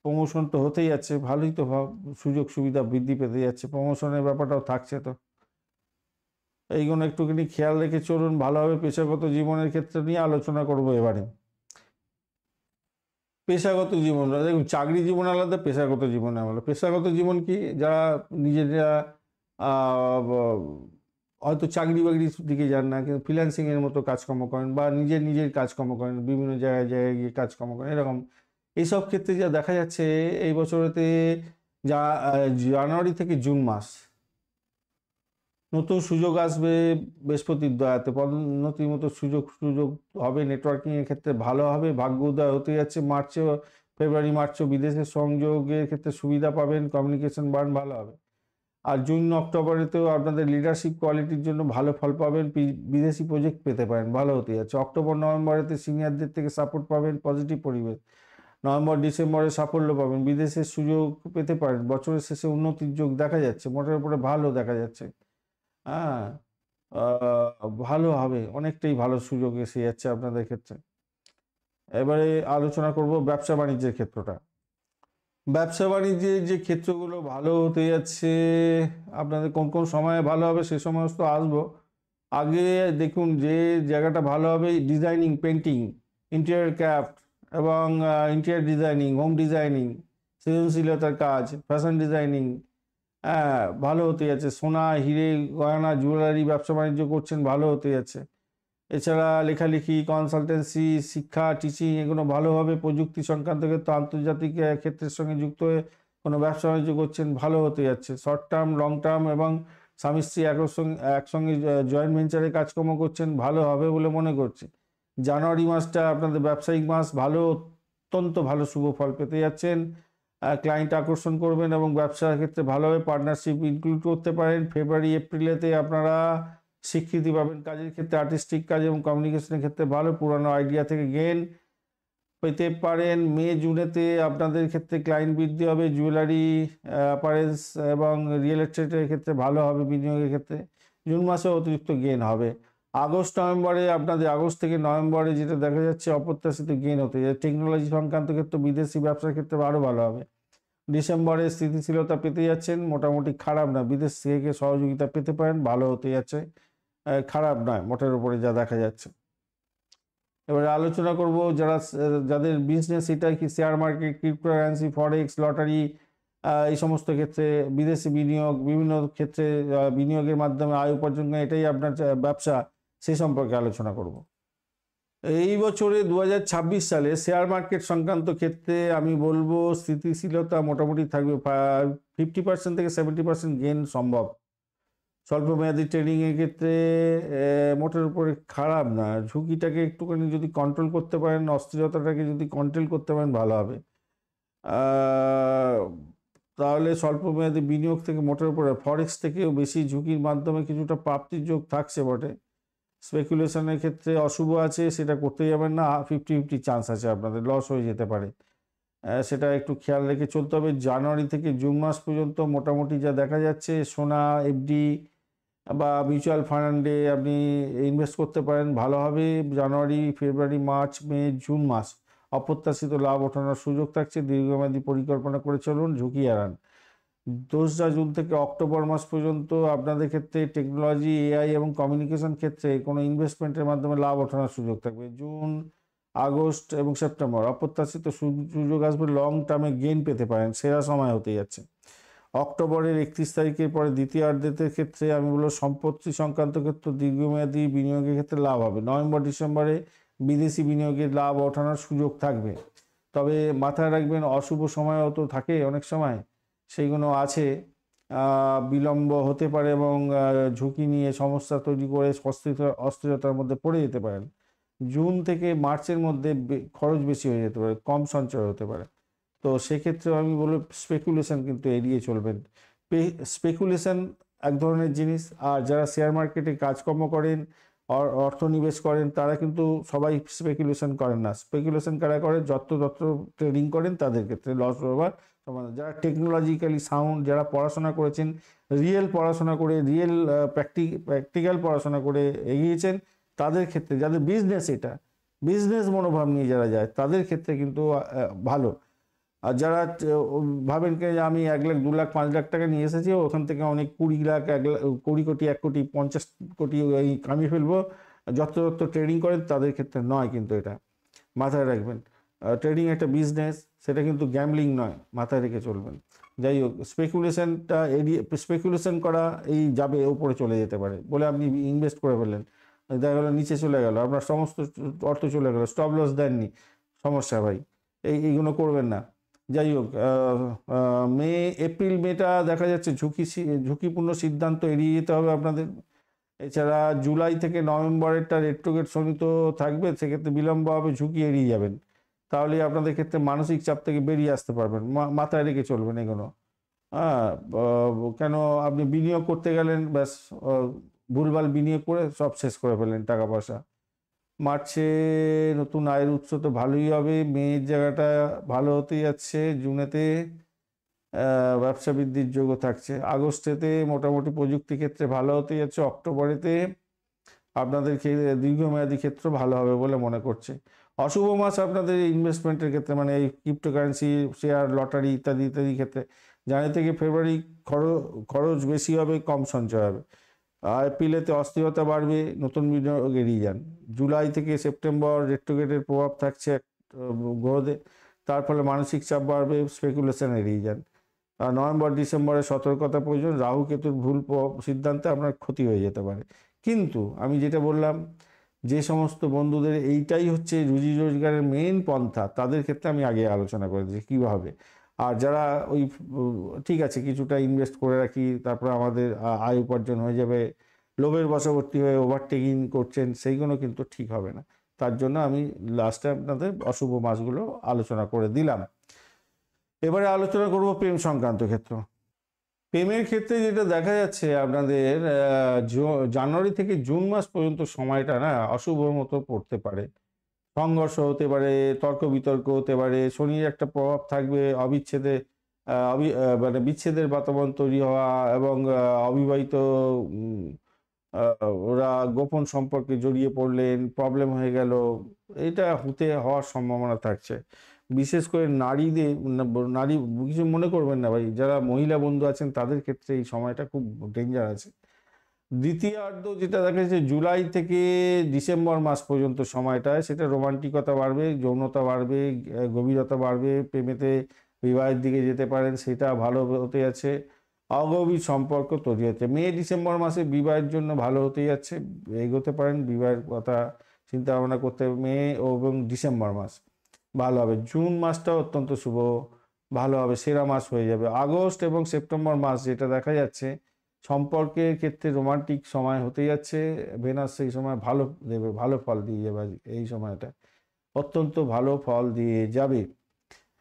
প্রমোশন তো হতেই যাচ্ছে, ভালোই তো সুযোগ সুবিধা বৃদ্ধি পেতে যাচ্ছে, প্রমোশনের ব্যাপারটাও থাকছে। তো এইগুলো একটুখানি খেয়াল রেখে চলুন, ভালো হবে। পেশাগত জীবনের ক্ষেত্রে নিয়ে আলোচনা করব এবারে। পেশাগত জীবন, দেখুন চাকরি জীবন আলাদা, পেশাগত জীবন আলাদা। পেশাগত জীবন কি, যারা নিজেরা হয়তো চাকরি বাকরির দিকে যান না, কিন্তু ফ্রিল্যান্সিংয়ের মতো কাজকর্ম করেন বা নিজের কাজকর্ম করেন, বিভিন্ন জায়গায় জায়গায় গিয়ে কাজকর্ম করেন, এরকম এইসব ক্ষেত্রে যা দেখা যাচ্ছে এই বছরেতে, যা জানুয়ারি থেকে জুন মাস নতুন সুযোগ আসবে বৃহস্পতির দয়াতে, পদোন্নতির মতো সুযোগ সুযোগ হবে, নেটওয়ার্কিংয়ের ক্ষেত্রে ভালো হবে, ভাগ্য উদয় হতে যাচ্ছে। ফেব্রুয়ারি মার্চেও বিদেশের সংযোগের ক্ষেত্রে সুবিধা পাবেন, কমিউনিকেশন বার্ন ভালো হবে। আর জুন অক্টোবরেতেও আপনাদের লিডারশিপ কোয়ালিটির জন্য ভালো ফল পাবেন, বিদেশি প্রজেক্ট পেতে পারেন, ভালো হতে যাচ্ছে। অক্টোবর নভেম্বরেতে সিনিয়রদের থেকে সাপোর্ট পাবেন, পজিটিভ পরিবেশ। নভেম্বর ডিসেম্বরে সাফল্য পাবেন, বিদেশের সুযোগ পেতে পারেন, বছরের শেষে উন্নতির যোগ দেখা যাচ্ছে, মোটের উপরে ভালো দেখা যাচ্ছে। হ্যাঁ, ভালো হবে, অনেকটাই ভালো সুযোগ এসে যাচ্ছে আপনাদের ক্ষেত্রে। এবারে আলোচনা করব ব্যবসা বাণিজ্যের ক্ষেত্রটা। ব্যবসা বাণিজ্যের যে ক্ষেত্রগুলো ভালো হতে যাচ্ছে, আপনাদের কোন কোন সময়ে ভালো হবে সে সমস্ত আসবো। আগে দেখুন যে জায়গাটা ভালো হবে, ডিজাইনিং, পেন্টিং, ইন্টেরিয়র ক্রাফট এবং ইন্টেরিয়র ডিজাইনিং, হোম ডিজাইনিং, সৃজনশীলতার কাজ, ফ্যাশন ডিজাইনিং, হ্যাঁ ভালো হতে যাচ্ছে। সোনা, হিরে, গয়না, জুয়েলারি ব্যবসা বাণিজ্য করছেন, ভালো হতে যাচ্ছে। এছাড়া লেখালেখি, কনসালটেন্সি, শিক্ষা, টিচিং এগুলো ভালোভাবে, প্রযুক্তি সংক্রান্ত ক্ষেত্রে, আন্তর্জাতিক ক্ষেত্রের সঙ্গে যুক্ত হয়ে কোনো ব্যবসা বাণিজ্য করছেন, ভালো হতে যাচ্ছে। শর্ট টার্ম, লং টার্ম এবং স্বামী স্ত্রী একসঙ্গে জয়েন্ট ভেঞ্চারে কাজকর্ম করছেন, ভালো হবে বলে মনে করছি। জানুয়ারি মাসটা আপনাদের ব্যবসায়িক মাস, ভালো, অত্যন্ত ভালো শুভ ফল পেতে যাচ্ছেন। ক্লায়েন্ট আকর্ষণ করবেন এবং ব্যবসার ক্ষেত্রে ভালোভাবে পার্টনারশিপ ইনক্লুড করতে পারেন। ফেব্রুয়ারি এপ্রিলেতে আপনারা স্বীকৃতি পাবেন কাজের ক্ষেত্রে, আর্টিস্টিক কাজ এবং কমিউনিকেশনের ক্ষেত্রে ভালো, পুরানো আইডিয়া থেকে গেন পেতে পারেন। মে জুনেতে আপনাদের ক্ষেত্রে ক্লায়েন্ট বৃদ্ধি হবে, জুয়েলারি, অ্যাপারেলস এবং রিয়েল এস্টেটের ক্ষেত্রে ভালো হবে বিনিয়োগের ক্ষেত্রে। জুন মাসে অতিরিক্ত গেন হবে। আগস্ট থেকে নভেম্বরে যেটা দেখা যাচ্ছে অপ্রত্যাশিত গেন হতে যায়। টেকনোলজি সংক্রান্ত ক্ষেত্রে, বিদেশি ব্যবসার ক্ষেত্রে আরও ভালো হবে। ডিসেম্বরে স্থিতিশীলতা পেতে যাচ্ছেন, মোটামুটি খারাপ না, বিদেশ থেকে সহযোগিতা পেতে পারেন, ভালো হতে যাচ্ছে, খারাপ নয় মোটের উপরে যা দেখা যাচ্ছে। এবারে আলোচনা করব যাদের বিজনেস, এটা কি শেয়ার মার্কেট, ক্রিপ্টোকারেন্সি, ফরেক্স, লটারি, এই সমস্ত ক্ষেত্রে বিদেশি বিনিয়োগ, বিভিন্ন ক্ষেত্রে বিনিয়োগের মাধ্যমে আয় উপার্জন, এটাই আপনার ব্যবসা, সেই সম্পর্কে আলোচনা করব। এই বছরে 2026 সালে শেয়ার মার্কেট সংক্রান্ত ক্ষেত্রে আমি বলবো স্থিতিশীলতা মোটামুটি থাকবে, 50% থেকে 70% গেন সম্ভব। স্বল্পমেয়াদী ট্রেডিংয়ের ক্ষেত্রে মোটের উপরে খারাপ না, ঝুঁকিটাকে একটুখানি যদি কন্ট্রোল করতে পারেন, অস্থিরতাটাকে যদি কন্ট্রোল করতে পারেন, ভালো হবে। তাহলে স্বল্পমেয়াদী বিনিয়োগ থেকে মোটের উপরে, ফরেক্স থেকেও বেশি ঝুঁকির মাধ্যমে কিছুটা প্রাপ্তির যোগ থাকছে বটে। স্পেকুলেশনের ক্ষেত্রে অশুভ আছে, সেটা করতে যাবেন না, 50-50 চান্স আছে, আপনাদের লস হয়ে যেতে পারে, সেটা একটু খেয়াল রেখে চলতে হবে। জানুয়ারি থেকে জুন মাস পর্যন্ত মোটামুটি যা দেখা যাচ্ছে, সোনা, এফডি বা মিউচুয়াল ফান্ডে আপনি ইনভেস্ট করতে পারেন, ভালো হবে। জানুয়ারি, ফেব্রুয়ারি, মার্চ, মে, জুন মাস অপ্রত্যাশিত লাভ ওঠানোর সুযোগ থাকছে, দীর্ঘমেয়াদী পরিকল্পনা করে চলুন, ঝুঁকি এড়ান। 2 জুন থেকে অক্টোবর মাস পর্যন্ত আপনাদের ক্ষেত্রে টেকনোলজি, এআই এবং কমিউনিকেশন ক্ষেত্রে কোনো ইনভেস্টমেন্টের মাধ্যমে লাভ ওঠানোর সুযোগ থাকবে। জুন, আগস্ট এবং সেপ্টেম্বর অপ্রত্যাশিত সুযোগ আসবে, লং টার্মে গেইন পেতে পারেন, সেরা সময় হতে যাচ্ছে। অক্টোবরের 31 তারিখের পরে দ্বিতীয়ার্ধের ক্ষেত্রে আমি বলবো সম্পত্তি সংক্রান্ত ক্ষেত্রে দীর্ঘমেয়াদী বিনিয়োগের ক্ষেত্রে লাভ হবে। নভেম্বর ডিসেম্বরে বিদেশি বিনিয়োগের লাভ ওঠানোর সুযোগ থাকবে, তবে মাথায় রাখবেন অশুভ সময়ও তো থাকে অনেক সময়, সেইগুলো আছে, বিলম্ব হতে পারে এবং ঝুঁকি নিয়ে সমস্যা তৈরি করে অস্থিরতার মধ্যে পড়ে যেতে পারেন। জুন থেকে মার্চের মধ্যে খরচ বেশি হয়ে যেতে পারে, কম সঞ্চয় হতে পারে, তো সেক্ষেত্রে আমি বলবো স্পেকুলেশন কিন্তু এড়িয়ে চলবেন। স্পেকুলেশন এক ধরনের জিনিস, আর যারা শেয়ার মার্কেটে কাজকর্ম করেন, অর্থ নিবেশ করেন, তারা কিন্তু সবাই স্পেকুলেশন করেন না। স্পেকুলেশন কারা করে, যত্র ট্রেডিং করেন, তাদের ক্ষেত্রে লস হবার সম্ভাবনা। যারা টেকনোলজিক্যালি সাউন্ড, যারা পড়াশোনা করেছেন, রিয়েল পড়াশোনা করে, রিয়েল প্র্যাকটিক্যাল পড়াশোনা করে এগিয়েছেন, তাদের ক্ষেত্রে, যাদের বিজনেস, এটা বিজনেস মনোভাব নিয়ে যারা যায়, তাদের ক্ষেত্রে কিন্তু ভালো। আর যারা ভাবেন কি যে আমি 1 লাখ 2 লাখ 5 লাখ টাকা নিয়ে এসেছি, ওখান থেকে অনেক 20 লাখ 1 লাখ 20 কোটি 1 কোটি 50 কোটি এই কামিয়ে ফেলবো, যত ট্রেডিং করেন তাদের ক্ষেত্রে নয়, কিন্তু এটা মাথায় রাখবেন। ট্রেডিং একটা বিজনেস, সেটা কিন্তু গ্যামলিং নয়, মাথায় রেখে চলবেন। যাই হোক, স্পেকুলেশনটা এড়িয়ে, স্পেকুলেশন করা এই যাবে উপরে চলে যেতে পারে বলে আপনি ইনভেস্ট করে ফেললেন, দেখা গেলো নিচে চলে গেল, আপনার সমস্ত অর্থ চলে গেল, স্টপ লস দেননি, সমস্যা ভাই। এইগুলো করবেন না। যাই হোক, মে এপ্রিল মেটা দেখা যাচ্ছে ঝুঁকিপূর্ণ সিদ্ধান্ত এড়িয়ে যেতে হবে আপনাদের। এছাড়া জুলাই থেকে নভেম্বরেরটা রেট্রোগেট শনিত থাকবে, সেক্ষেত্রে বিলম্ব হবে, ঝুঁকি এড়িয়ে যাবেন, তাহলে আপনাদের ক্ষেত্রে মানসিক চাপ থেকে বেরিয়ে আসতে পারবেন। মাথায় রেখে চলবেন এগুলো। হ্যাঁ, কেন আপনি বিনিয়োগ করতে গেলেন, ব্যাস ভুলভাল বিনিয়োগ করে সব শেষ করে ফেললেন টাকা পয়সা। মার্চে নতুন আয়ের উৎস তো ভালোই হবে, মেয়ের জায়গাটা ভালো হতে যাচ্ছে, জুনেতে ব্যবসা বৃদ্ধির যোগ্য থাকছে, আগস্টেতে মোটামুটি প্রযুক্তি ক্ষেত্রে ভালো হতে যাচ্ছে, অক্টোবরেতে আপনাদের দীর্ঘমেয়াদী ক্ষেত্র ভালো হবে বলে মনে করছে। অশুভ মাস আপনাদের ইনভেস্টমেন্টের ক্ষেত্রে, মানে এই ক্রিপ্টোকারেন্সি, শেয়ার, লটারি ইত্যাদি ইত্যাদি ক্ষেত্রে। জানুয়ারি থেকে ফেব্রুয়ারি খরচ বেশি হবে, কম সঞ্চয় হবে। এপ্রিলেতে অস্থিরতা বাড়বে, নতুন বিনিয়োগ এড়িয়ে যান। জুলাই থেকে সেপ্টেম্বর রেট্রোগেটের প্রভাব থাকছে গ্রহদের, তার ফলে মানসিক চাপ বাড়বে, স্পেকুলেশন এড়িয়ে যান। নভেম্বর ডিসেম্বরে সতর্কতা প্রয়োজন, রাহু কেতুর ভুল সিদ্ধান্তে আপনার ক্ষতি হয়ে যেতে পারে। কিন্তু আমি যেটা বললাম, যে সমস্ত বন্ধুদের এইটাই হচ্ছে রুজি রোজগারের মেন পন্থা, তাদের ক্ষেত্রে আমি আগে আলোচনা করে দিয়েছি কীভাবে। আর যারা ওই ঠিক আছে কিছুটা ইনভেস্ট করে রাখি, তারপরে আমাদের আয় উপার্জন হয়ে যাবে, লোভের বশবর্তী হয়ে ওভারটেকিং করছেন, সেইগুলো কিন্তু ঠিক হবে না। তার জন্য আমি লাস্টে আপনাদের অশুভ মাসগুলো আলোচনা করে দিলাম। এবারে আলোচনা করব প্রেম সংক্রান্ত ক্ষেত্র। প্রেমের ক্ষেত্রে যেটা দেখা যাচ্ছে আপনাদের জানুয়ারি থেকে জুন মাস পর্যন্ত সময়টা না অশুভ মতো পড়তে পারে, সংঘর্ষ হতে পারে, তর্ক বিতর্ক হতে পারে, শনির একটা প্রভাব থাকবে, অবিচ্ছেদে মানে বিচ্ছেদের বাতাবরণ তৈরি হওয়া, এবং অবিবাহিত ওরা গোপন সম্পর্কে জড়িয়ে পড়লেন, প্রবলেম হয়ে গেল, এটা হওয়ার সম্ভাবনা থাকছে। বিশেষ করে নারীদের, নারী কিছু মনে করবেন না ভাই, যারা মহিলা বন্ধু আছেন তাদের ক্ষেত্রে এই সময়টা খুব ডেঞ্জার আছে। দ্বিতীয়ার্ধ যেটা দেখা যাচ্ছে জুলাই থেকে ডিসেম্বর মাস পর্যন্ত সময়টায়, সেটা রোমান্টিকতা বাড়বে, যৌনতা বাড়বে, গভীরতা বাড়বে, প্রেমেতে বিবাহের দিকে যেতে পারেন, সেটা ভালো হতে যাচ্ছে। অগভীর সম্পর্ক তৈরি হচ্ছে। মে ডিসেম্বর মাসে বিবাহের জন্য ভালো হতে যাচ্ছে, এগোতে পারেন, বিবাহের কথা চিন্তা ভাবনা করতে হবে। মে এবং ডিসেম্বর মাস ভালো হবে। জুন মাসটাও অত্যন্ত শুভ, ভালো হবে, সেরা মাস হয়ে যাবে। আগস্ট এবং সেপ্টেম্বর মাস যেটা দেখা যাচ্ছে সম্পর্কের ক্ষেত্রে রোমান্টিক সময় হতে যাচ্ছে, ভেনাস সেই সময় ভালো দেবে, ভালো ফল দিয়ে যাবে, এই সময়টা অত্যন্ত ভালো ফল দিয়ে যাবে।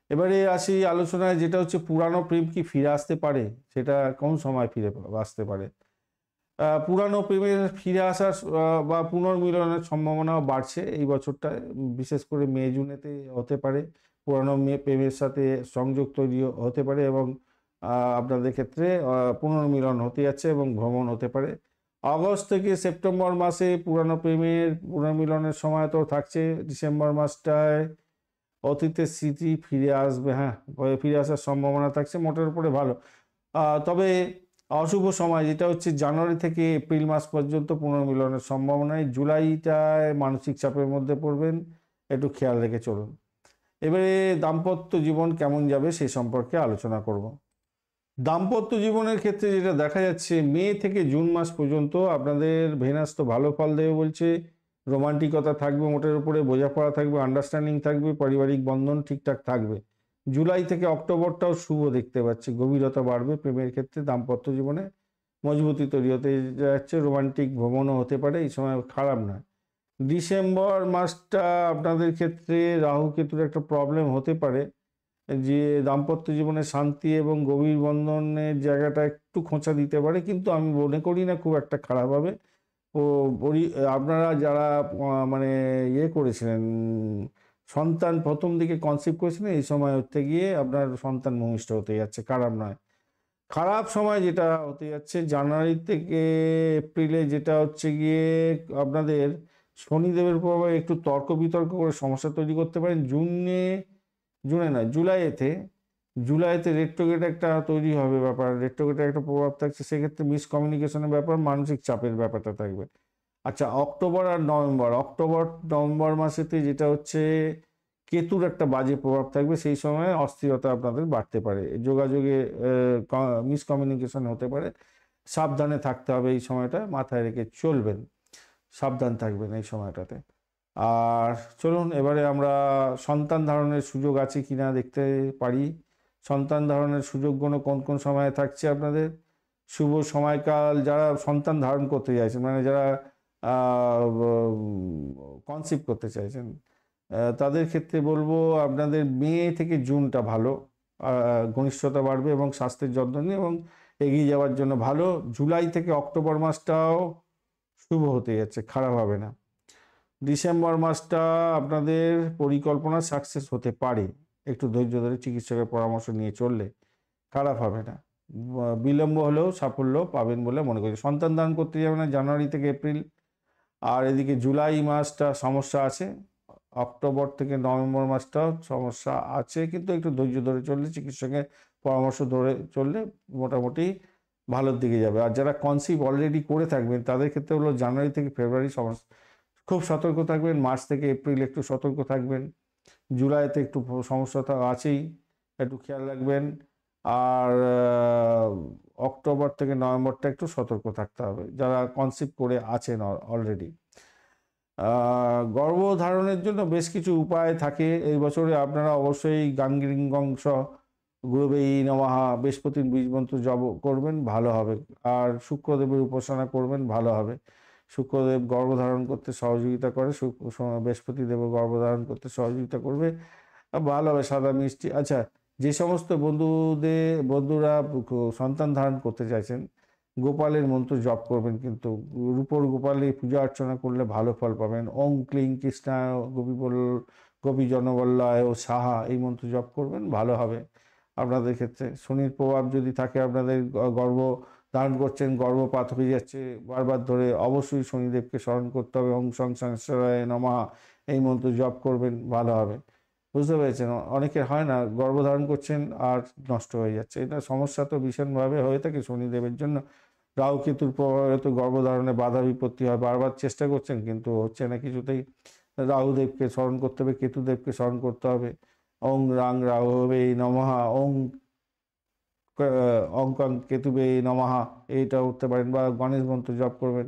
এবারে আসি আলোচনায়, যেটা হচ্ছে পুরানো প্রেম কি ফিরে আসতে পারে, সেটা কোন সময় ফিরে আসতে পারে। পুরানো প্রেমের ফিরে আসার বা পুনর্মিলনের সম্ভাবনাও বাড়ছে এই বছরটায়, বিশেষ করে মে জুনেতে হতে পারে পুরানো প্রেমের সাথে সংযোগ তৈরি হতে পারে, এবং আপনাদের ক্ষেত্রে পুনর্মিলন হতে যাচ্ছে এবং ভ্রমণ হতে পারে। আগস্ট থেকে সেপ্টেম্বর মাসে পুরানো প্রেমের পুনর্মিলনের সময় তো থাকছে। ডিসেম্বর মাসটায় অতীতের স্মৃতি ফিরে আসবে, হ্যাঁ ফিরে আসার সম্ভাবনা থাকছে, মোটের উপরে ভালো। তবে অশুভ সময় যেটা হচ্ছে জানুয়ারি থেকে এপ্রিল মাস পর্যন্ত পুনর্মিলনের সম্ভাবনায়, জুলাইটায় মানসিক চাপের মধ্যে পড়বেন, একটু খেয়াল রেখে চলুন। এবারে দাম্পত্য জীবন কেমন যাবে সে সম্পর্কে আলোচনা করব। দাম্পত্য জীবনের ক্ষেত্রে যেটা দেখা যাচ্ছে, মে থেকে জুন মাস পর্যন্ত আপনাদের ভেনাস তো ভালো ফল দেবে বলছে, রোমান্টিকতা থাকবে, মোটের উপরে বোঝাপড়া থাকবে, আন্ডারস্ট্যান্ডিং থাকবে, পারিবারিক বন্ধন ঠিকঠাক থাকবে। জুলাই থেকে অক্টোবরটাও শুভ দেখতে পাচ্ছি, গভীরতা বাড়বে প্রেমের ক্ষেত্রে, দাম্পত্য জীবনে মজবুতি তৈরি হতে যাচ্ছে, রোমান্টিক ভ্রমণও হতে পারে, এই সময় খারাপ না। ডিসেম্বর মাসটা আপনাদের ক্ষেত্রে রাহু কেতুর একটা প্রবলেম হতে পারে, যে দাম্পত্য জীবনে শান্তি এবং গভীর বন্ধনের জায়গাটা একটু খোঁচা দিতে পারে, কিন্তু আমি মনে করি না খুব একটা খারাপ হবে। ও আপনারা যারা মানে করেছিলেন, সন্তান প্রথম দিকে কনসিভ করেছিলেন, এই সময় হতে গিয়ে আপনার সন্তান ভূমিষ্ঠ হতে যাচ্ছে, খারাপ নয়। খারাপ সময় যেটা হতে যাচ্ছে জানুয়ারি থেকে এপ্রিলে, যেটা হচ্ছে গিয়ে আপনাদের শনিদেবের প্রভাবে একটু তর্ক বিতর্ক করে সমস্যা তৈরি করতে পারেন। জুনে নয় জুলাইতে জুলাইতে রেট্রোগেট একটা তৈরি হবে ব্যাপার, রেট্রোগেটের একটা প্রভাব থাকছে, সেক্ষেত্রে মিসকমিউনিকেশনের ব্যাপার, মানসিক চাপের ব্যাপারটা থাকবে। আচ্ছা, অক্টোবর আর নভেম্বর, অক্টোবর নভেম্বর মাসেতে যেটা হচ্ছে কেতুর একটা বাজে প্রভাব থাকবে, সেই সময় অস্থিরতা আপনাদের বাড়তে পারে, যোগাযোগে মিসকমিউনিকেশন হতে পারে, সাবধানে থাকতে হবে এই সময়টা, মাথায় রেখে চলবেন, সাবধান থাকবেন এই সময়টাতে। আর চলুন এবারে আমরা সন্তান ধারণের সুযোগ আছে কিনা দেখতে পারি। সন্তান ধারণের সুযোগগুলো কোন কোন সময়ে থাকছে আপনাদের। শুভ সময়কাল, যারা সন্তান ধারণ করতে চাইছেন, মানে যারা কনসিভ করতে চাইছেন, তাদের ক্ষেত্রে বলবো আপনাদের মে থেকে জুনটা ভালো, ঘনিষ্ঠতা বাড়বে এবং স্বাস্থ্যের যত্ন নিয়ে এবং এগিয়ে যাওয়ার জন্য ভালো। জুলাই থেকে অক্টোবর মাসটাও শুভ হতে যাচ্ছে, খারাপ হবে না। ডিসেম্বর মাসটা আপনাদের পরিকল্পনা সাকসেস হতে পারে, একটু ধৈর্য ধরে চিকিৎসকের পরামর্শ নিয়ে চললে খারাপ হবে না, বিলম্ব হলেও সাফল্য পাবেন বলে মনে করি। সন্তান দান করতে যাবে না জানুয়ারি থেকে এপ্রিল, আর এদিকে জুলাই মাসটা সমস্যা আছে, অক্টোবর থেকে নভেম্বর মাসটাও সমস্যা আছে, কিন্তু একটু ধৈর্য ধরে চললে, চিকিৎসকের পরামর্শ ধরে চললে মোটামুটি ভালোর দিকে যাবে। আর যারা কনসিভ অলরেডি করে থাকবেন তাদের ক্ষেত্রে হলো জানুয়ারি থেকে ফেব্রুয়ারি সমস্যা, খুব সতর্ক থাকবেন, মার্চ থেকে এপ্রিল একটু সতর্ক থাকবেন, জুলাইতে একটু সমস্যা তো আছেই, একটু খেয়াল রাখবেন। আর অক্টোবর থেকে নভেম্বরটা একটু সতর্ক থাকতে হবে যারা কনসিভ করে আছেন অলরেডি। গর্ভধারণের জন্য বেশ কিছু উপায় থাকে এই বছরে, আপনারা অবশ্যই গাঙ্গিরিঙ্গংস গুরুবেই নমঃ বৃহস্পতির বীজ মন্ত্র জপ করবেন, ভালো হবে। আর শুক্রদেবের উপাসনা করবেন, ভালো হবে। শুক্রদেব গর্ভধারণ করতে সহযোগিতা করে, বৃহস্পতি দেব গর্ভধারণ করতে সহযোগিতা করবে, ভালো হবে। সাদা মিষ্টি, আচ্ছা, যে সমস্ত বন্ধুরা সন্তান ধারণ করতে চাইছেন, গোপালের মন্ত্র জপ করবেন, কিন্তু রূপর গোপালে পূজা অর্চনা করলে ভালো ফল পাবেন। ওং ক্লিং কৃষ্ণায় গোপী জনবল্লয় ও সাহা, এই মন্ত্র জপ করবেন, ভালো হবে আপনাদের ক্ষেত্রে। শনির প্রভাব যদি থাকে, আপনাদের গর্ভ ধারণ করছেন, গর্ভপাত হয়ে যাচ্ছে বারবার ধরে, অবশ্যই শনিদেবকে স্মরণ করতে হবে। ওং সং সংসারায় নমঃ, এই মন্ত্র জপ করবেন, ভালো হবে। বুঝতে পেরেছেন, অনেকের হয় না, গর্ভধারণ করছেন আর নষ্ট হয়ে যাচ্ছে, এটা সমস্যা তো ভীষণভাবে হয়ে থাকে শনিদেবের জন্য। রাহু কেতুর প্রভাবে তো গর্ভধারণে বাধা বিপত্তি হয়, বারবার চেষ্টা করছেন কিন্তু হচ্ছে না কিছুতেই। রাহুদেবকে স্মরণ করতে হবে, কেতুদেবকে স্মরণ করতে হবে। ওং রাং রাহবে নমঃ, ওং অঙ্কং কেতুবে নমঃ, এইটা উঠতে পারেন, বা গণেশ মন্ত্র জপ করবেন,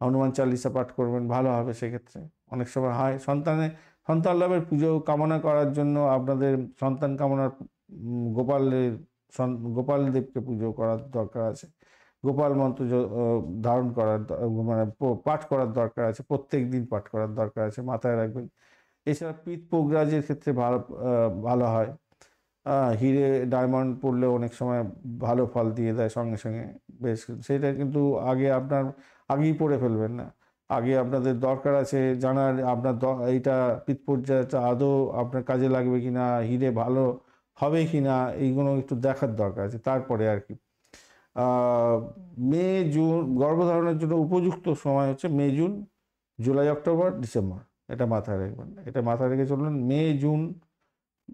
হনুমান চালিসা পাঠ করবেন, ভালো হবে সেক্ষেত্রে। অনেক সময় হয় সন্তান লাভের পুজো কামনা করার জন্য আপনাদের সন্তান কামনার গোপাল দেবকে পুজো করার দরকার আছে, গোপাল মন্ত্র ধারণ করার মানে পাঠ করার দরকার আছে, প্রত্যেক দিন পাঠ করার দরকার আছে, মাথায় রাখবেন। এছাড়া পিত পোগরাজের ক্ষেত্রে ভালো হয়, হিরে ডায়মন্ড পড়লে অনেক সময় ভালো ফল দিয়ে দেয় সঙ্গে সঙ্গে, বেশ। সেটা কিন্তু আগেই পড়ে ফেলবেন না, আগে আপনাদের দরকার আছে জানার আপনার এইটা পিতপর্যায়টা আদৌ আপনার কাজে লাগবে কিনা, হিরে ভালো হবে কিনা, এইগুলো একটু দেখার দরকার আছে, তারপরে আর কি। মে জুন গর্ভধারণের জন্য উপযুক্ত সময় হচ্ছে May June, July October December, এটা মাথায় রাখবেন, এটা মাথায় রেখে চলবেন। মে জুন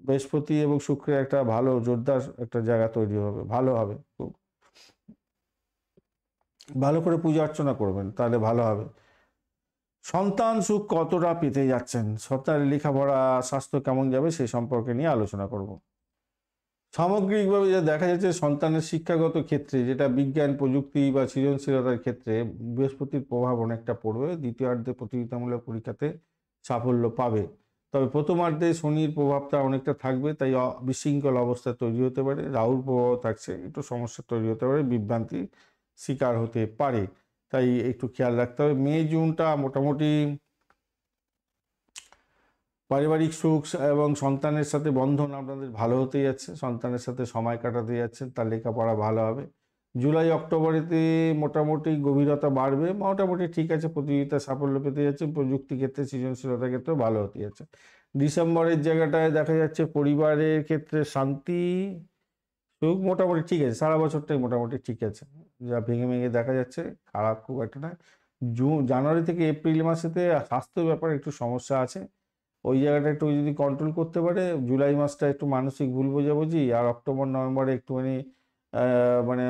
বৃহস্পতি এবং শুক্রের একটা ভালো জোরদার একটা জায়গা তৈরি হবে, ভালো হবে, খুব ভালো করে পূজা অর্চনা করবেন, তাহলে ভালো হবে। সন্তান সুখ কতটা পেতে যাচ্ছেন, সন্তানের লেখাপড়া, স্বাস্থ্য কেমন যাবে, সে সম্পর্কে নিয়ে আলোচনা করব। সামগ্রিকভাবে যা দেখা যাচ্ছে, সন্তানের শিক্ষাগত ক্ষেত্রে, যেটা বিজ্ঞান প্রযুক্তি বা সৃজনশীলতার ক্ষেত্রে বৃহস্পতির প্রভাব অনেকটা পড়বে, দ্বিতীয়ার্ধে প্রতিযোগিতামূলক পরীক্ষাতে সাফল্য পাবে। তবে প্রথমার্ধে শনির প্রভাবটা অনেকটা থাকবে, তাই বিশৃঙ্খল অবস্থা তৈরি হতে পারে। রাহুর প্রভাব থাকছে, একটু সমস্যা তৈরি হতে পারে, বিভ্রান্তি শিকার হতে পারে, তাই একটু খেয়াল রাখতে হবে। মে জুনটা মোটামুটি পারিবারিক সুখ এবং সন্তানের সাথে বন্ধন আপনাদের ভালো হতে যাচ্ছে, সন্তানের সাথে সময় কাটাতে যাচ্ছেন, তার লেখাপড়া ভালো হবে। জুলাই অক্টোবরেতে মোটামুটি গভীরতা বাড়বে, মোটামুটি ঠিক আছে, প্রতিযোগিতা সাফল্য পেতে যাচ্ছে, প্রযুক্তি ক্ষেত্রে সৃজনশীলতার ক্ষেত্রেও ভালো হতে যাচ্ছে। ডিসেম্বরের জায়গাটায় দেখা যাচ্ছে পরিবারের ক্ষেত্রে শান্তি সুখ মোটামুটি ঠিক আছে, সারা বছরটাই মোটামুটি ঠিক আছে, যা ভেঙে ভেঙে দেখা যাচ্ছে, খারাপ খুব একটা না। জানুয়ারি থেকে এপ্রিল মাসেতে স্বাস্থ্য ব্যাপারে একটু সমস্যা আছে, ওই জায়গাটা একটু যদি কন্ট্রোল করতে পারে, জুলাই মাসটা একটু মানসিক ভুল বোঝাবুঝি, আর অক্টোবর নভেম্বরে একটুখানি মানে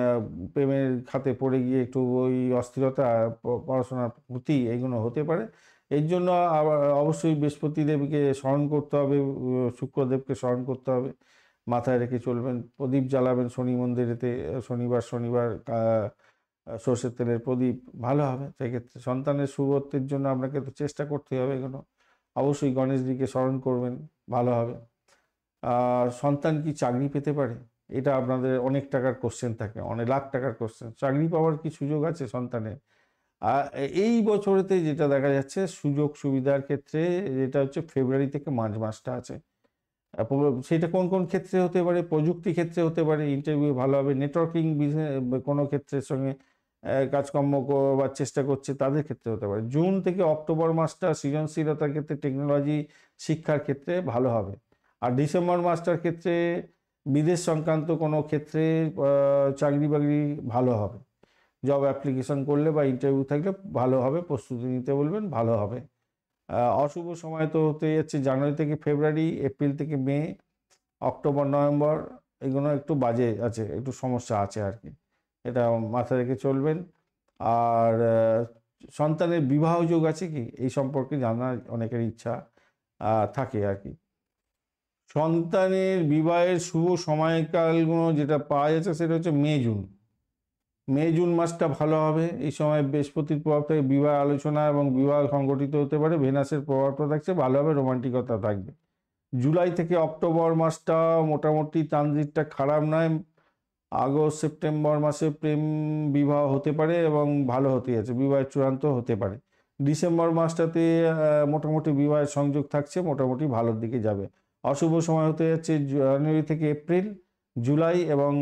প্রেমের খাতে পড়ে গিয়ে একটু ওই অস্থিরতা, পড়াশোনার প্রতি এইগুলো হতে পারে। এর জন্য আবার অবশ্যই বৃহস্পতি দেবীকে স্মরণ করতে হবে, শুক্রদেবকে স্মরণ করতে হবে, মাথায় রেখে চলবেন। প্রদীপ জ্বালাবেন শনি মন্দিরেতে, শনিবার শনিবার সর্ষের তেলের প্রদীপ, ভালো হবে। সেক্ষেত্রে সন্তানের শুভত্বের জন্য আপনাকে তো চেষ্টা করতে হবে এগুলো। অবশ্যই গণেশজিকে স্মরণ করবেন, ভালো হবে। আর সন্তান কি চাকরি পেতে পারে? এটা আপনাদের অনেক টাকার কোশ্চেন থাকে, অনেক লাখ টাকার কোশ্চেন। চাকরি পাওয়ার কি সুযোগ আছে সন্তানের? আর এই বছরেতে যেটা দেখা যাচ্ছে সুযোগ সুবিধার ক্ষেত্রে, যেটা হচ্ছে ফেব্রুয়ারি থেকে মার্চ মাসটা আছে, সেটা কোন কোন ক্ষেত্রে হতে পারে? প্রযুক্তি ক্ষেত্রে হতে পারে, ইন্টারভিউ ভালো হবে। নেটওয়ার্কিং বিজনেস কোনো ক্ষেত্রের সঙ্গে কাজকর্ম করবার চেষ্টা করছে তাদের ক্ষেত্রে হতে পারে। জুন থেকে অক্টোবর মাসটা সৃজনশীলতার ক্ষেত্রে, টেকনোলজি শিক্ষার ক্ষেত্রে ভালো হবে। আর ডিসেম্বর মাসটার ক্ষেত্রে বিদেশ সংক্রান্ত কোনো ক্ষেত্রে চাকরি বাকরি ভালো হবে। জব অ্যাপ্লিকেশন করলে বা ইন্টারভিউ থাকলে ভালো হবে, প্রস্তুতি নিতে বলবেন, ভালো হবে। অশুভ সময় তো হতে যাচ্ছে জানুয়ারি থেকে ফেব্রুয়ারি, এপ্রিল থেকে মে, অক্টোবর নভেম্বর, এগুলো একটু বাজে আছে, একটু সমস্যা আছে আর কি, এটা মাথায় রেখে চলবেন। আর সন্তানের বিবাহ যোগ আছে কি, এই সম্পর্কে জানার অনেকের ইচ্ছা থাকে আর কি। সন্তানের বিবাহের শুভ সময়কালগুলো যেটা পাওয়া যাচ্ছে সেটা হচ্ছে মে জুন মাসটা ভালো হবে। এই সময় বৃহস্পতির প্রভাব থেকে বিবাহ আলোচনা এবং বিবাহ সংগঠিত হতে পারে। ভেনাসের প্রভাবটা থাকছে, ভালো হবে, রোমান্টিকতা থাকবে। জুলাই থেকে অক্টোবর মাসটা মোটামুটি ট্রানজিটটা খারাপ নয়। আগস্ট সেপ্টেম্বর মাসে প্রেম বিবাহ হতে পারে এবং ভালো হতে যাচ্ছে, বিবাহের চূড়ান্ত হতে পারে। ডিসেম্বর মাসটাতে মোটামুটি বিবাহের সংযোগ থাকছে, মোটামুটি ভালোর দিকে যাবে। অশুভ সময় হতে যাচ্ছে জানুয়ারি থেকে এপ্রিল, জুলাই এবং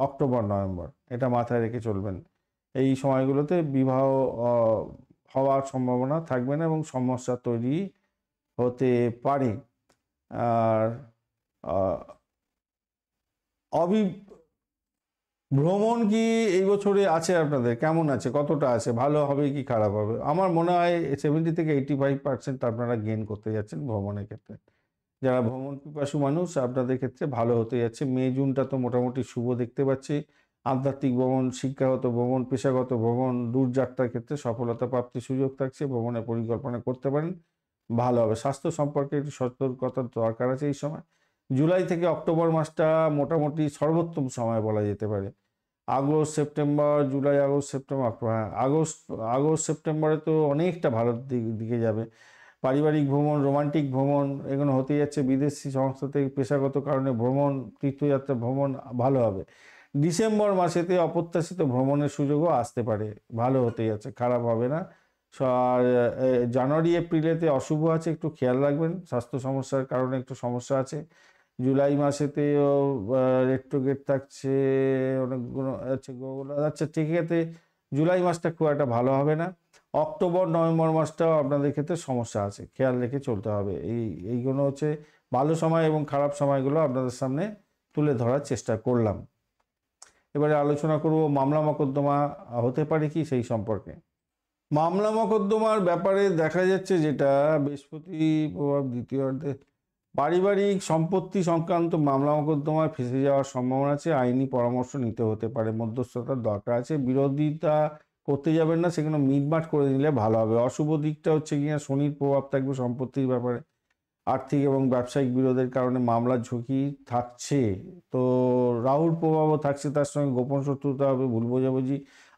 অক্টোবর নভেম্বর, এটা মাথায় রেখে চলবেন। এই সময়গুলোতে বিবাহ হওয়ার সম্ভাবনা থাকবে না এবং সমস্যা তৈরি হতে পারে। আর ভ্রমণ কি এই বছরে আছে আপনাদের? কেমন আছে, কতটা আছে, ভালো হবে কি খারাপ হবে? আমার মনে হয় 70 থেকে 85% আপনারা গেইন করতে যাচ্ছেন ভ্রমণের ক্ষেত্রে। যারা ভ্রমণ পিপাসু মানুষ, আপনাদের ক্ষেত্রে ভালো হতে যাচ্ছে। মে জুনটা তো মোটামুটি শুভ দেখতে পাচ্ছি। আধ্যাত্মিক ভ্রমণ, শিক্ষাগত ভ্রমণ, পেশাগত ভ্রমণ, দূরযাত্রার ক্ষেত্রে সফলতা প্রাপ্তির সুযোগ থাকছে। ভ্রমণের পরিকল্পনা করতে পারেন, ভালো হবে। স্বাস্থ্য সম্পর্কে একটু সতর্কতার দরকার আছে এই সময়। জুলাই থেকে অক্টোবর মাসটা মোটামুটি সর্বোত্তম সময় বলা যেতে পারে। August September, July August September October, হ্যাঁ আগস্ট সেপ্টেম্বরে তো অনেকটা ভালোর দিকে যাবে। পারিবারিক ভ্রমণ, রোমান্টিক ভ্রমণ, এগুলো হতে যাচ্ছে। বিদেশি সংস্থা থেকে পেশাগত কারণে ভ্রমণ, তীর্থযাত্রা ভ্রমণ ভালো হবে। ডিসেম্বর মাসেতে অপ্রত্যাশিত ভ্রমণের সুযোগও আসতে পারে, ভালো হতে যাচ্ছে, খারাপ হবে না। আর জানুয়ারি এপ্রিলেতে অশুভ আছে, একটু খেয়াল রাখবেন, স্বাস্থ্য সমস্যার কারণে একটু সমস্যা আছে। জুলাই মাসেতেও রেট্রোগেট থাকছে অনেকগুলো, আচ্ছা ঠিক আছে। জুলাই মাসটা খুব একটা ভালো হবে না। অক্টোবর নভেম্বর মাসটাও আপনাদের ক্ষেত্রে সমস্যা আছে, খেয়াল রেখে চলতে হবে। এইগুলো হচ্ছে ভালো সময় এবং খারাপ সময়গুলো আপনাদের সামনে তুলে ধরার চেষ্টা করলাম। এবারে আলোচনা করব মামলা মকদ্দমা হতে পারে কি সেই সম্পর্কে। মামলা মকদ্দমার ব্যাপারে দেখা যাচ্ছে যেটা বৃহস্পতি প্রভাব দ্বিতীয়ার্ধে পারিবারিক সম্পত্তি সংক্রান্ত মামলা মকদ্দমায় ফেঁসে যাওয়ার সম্ভাবনা আছে। আইনি পরামর্শ নিতে হতে পারে, মধ্যস্থতার দরকার আছে। বিরোধিতা করতে যাবেন না, সেগুলো মিটমাট করে নিলে ভালো হবে। অশুভ দিকটা হচ্ছে কিনা শনির প্রভাব থাকবে সম্পত্তির ব্যাপারে। আর্থিক এবং ব্যবসায়িক বিরোধের কারণে মামলার ঝুঁকি থাকছে। তো রাহুর প্রভাবও থাকছে, তার সঙ্গে গোপন শত্রুতা হবে, ভুল বোঝাবুঝি,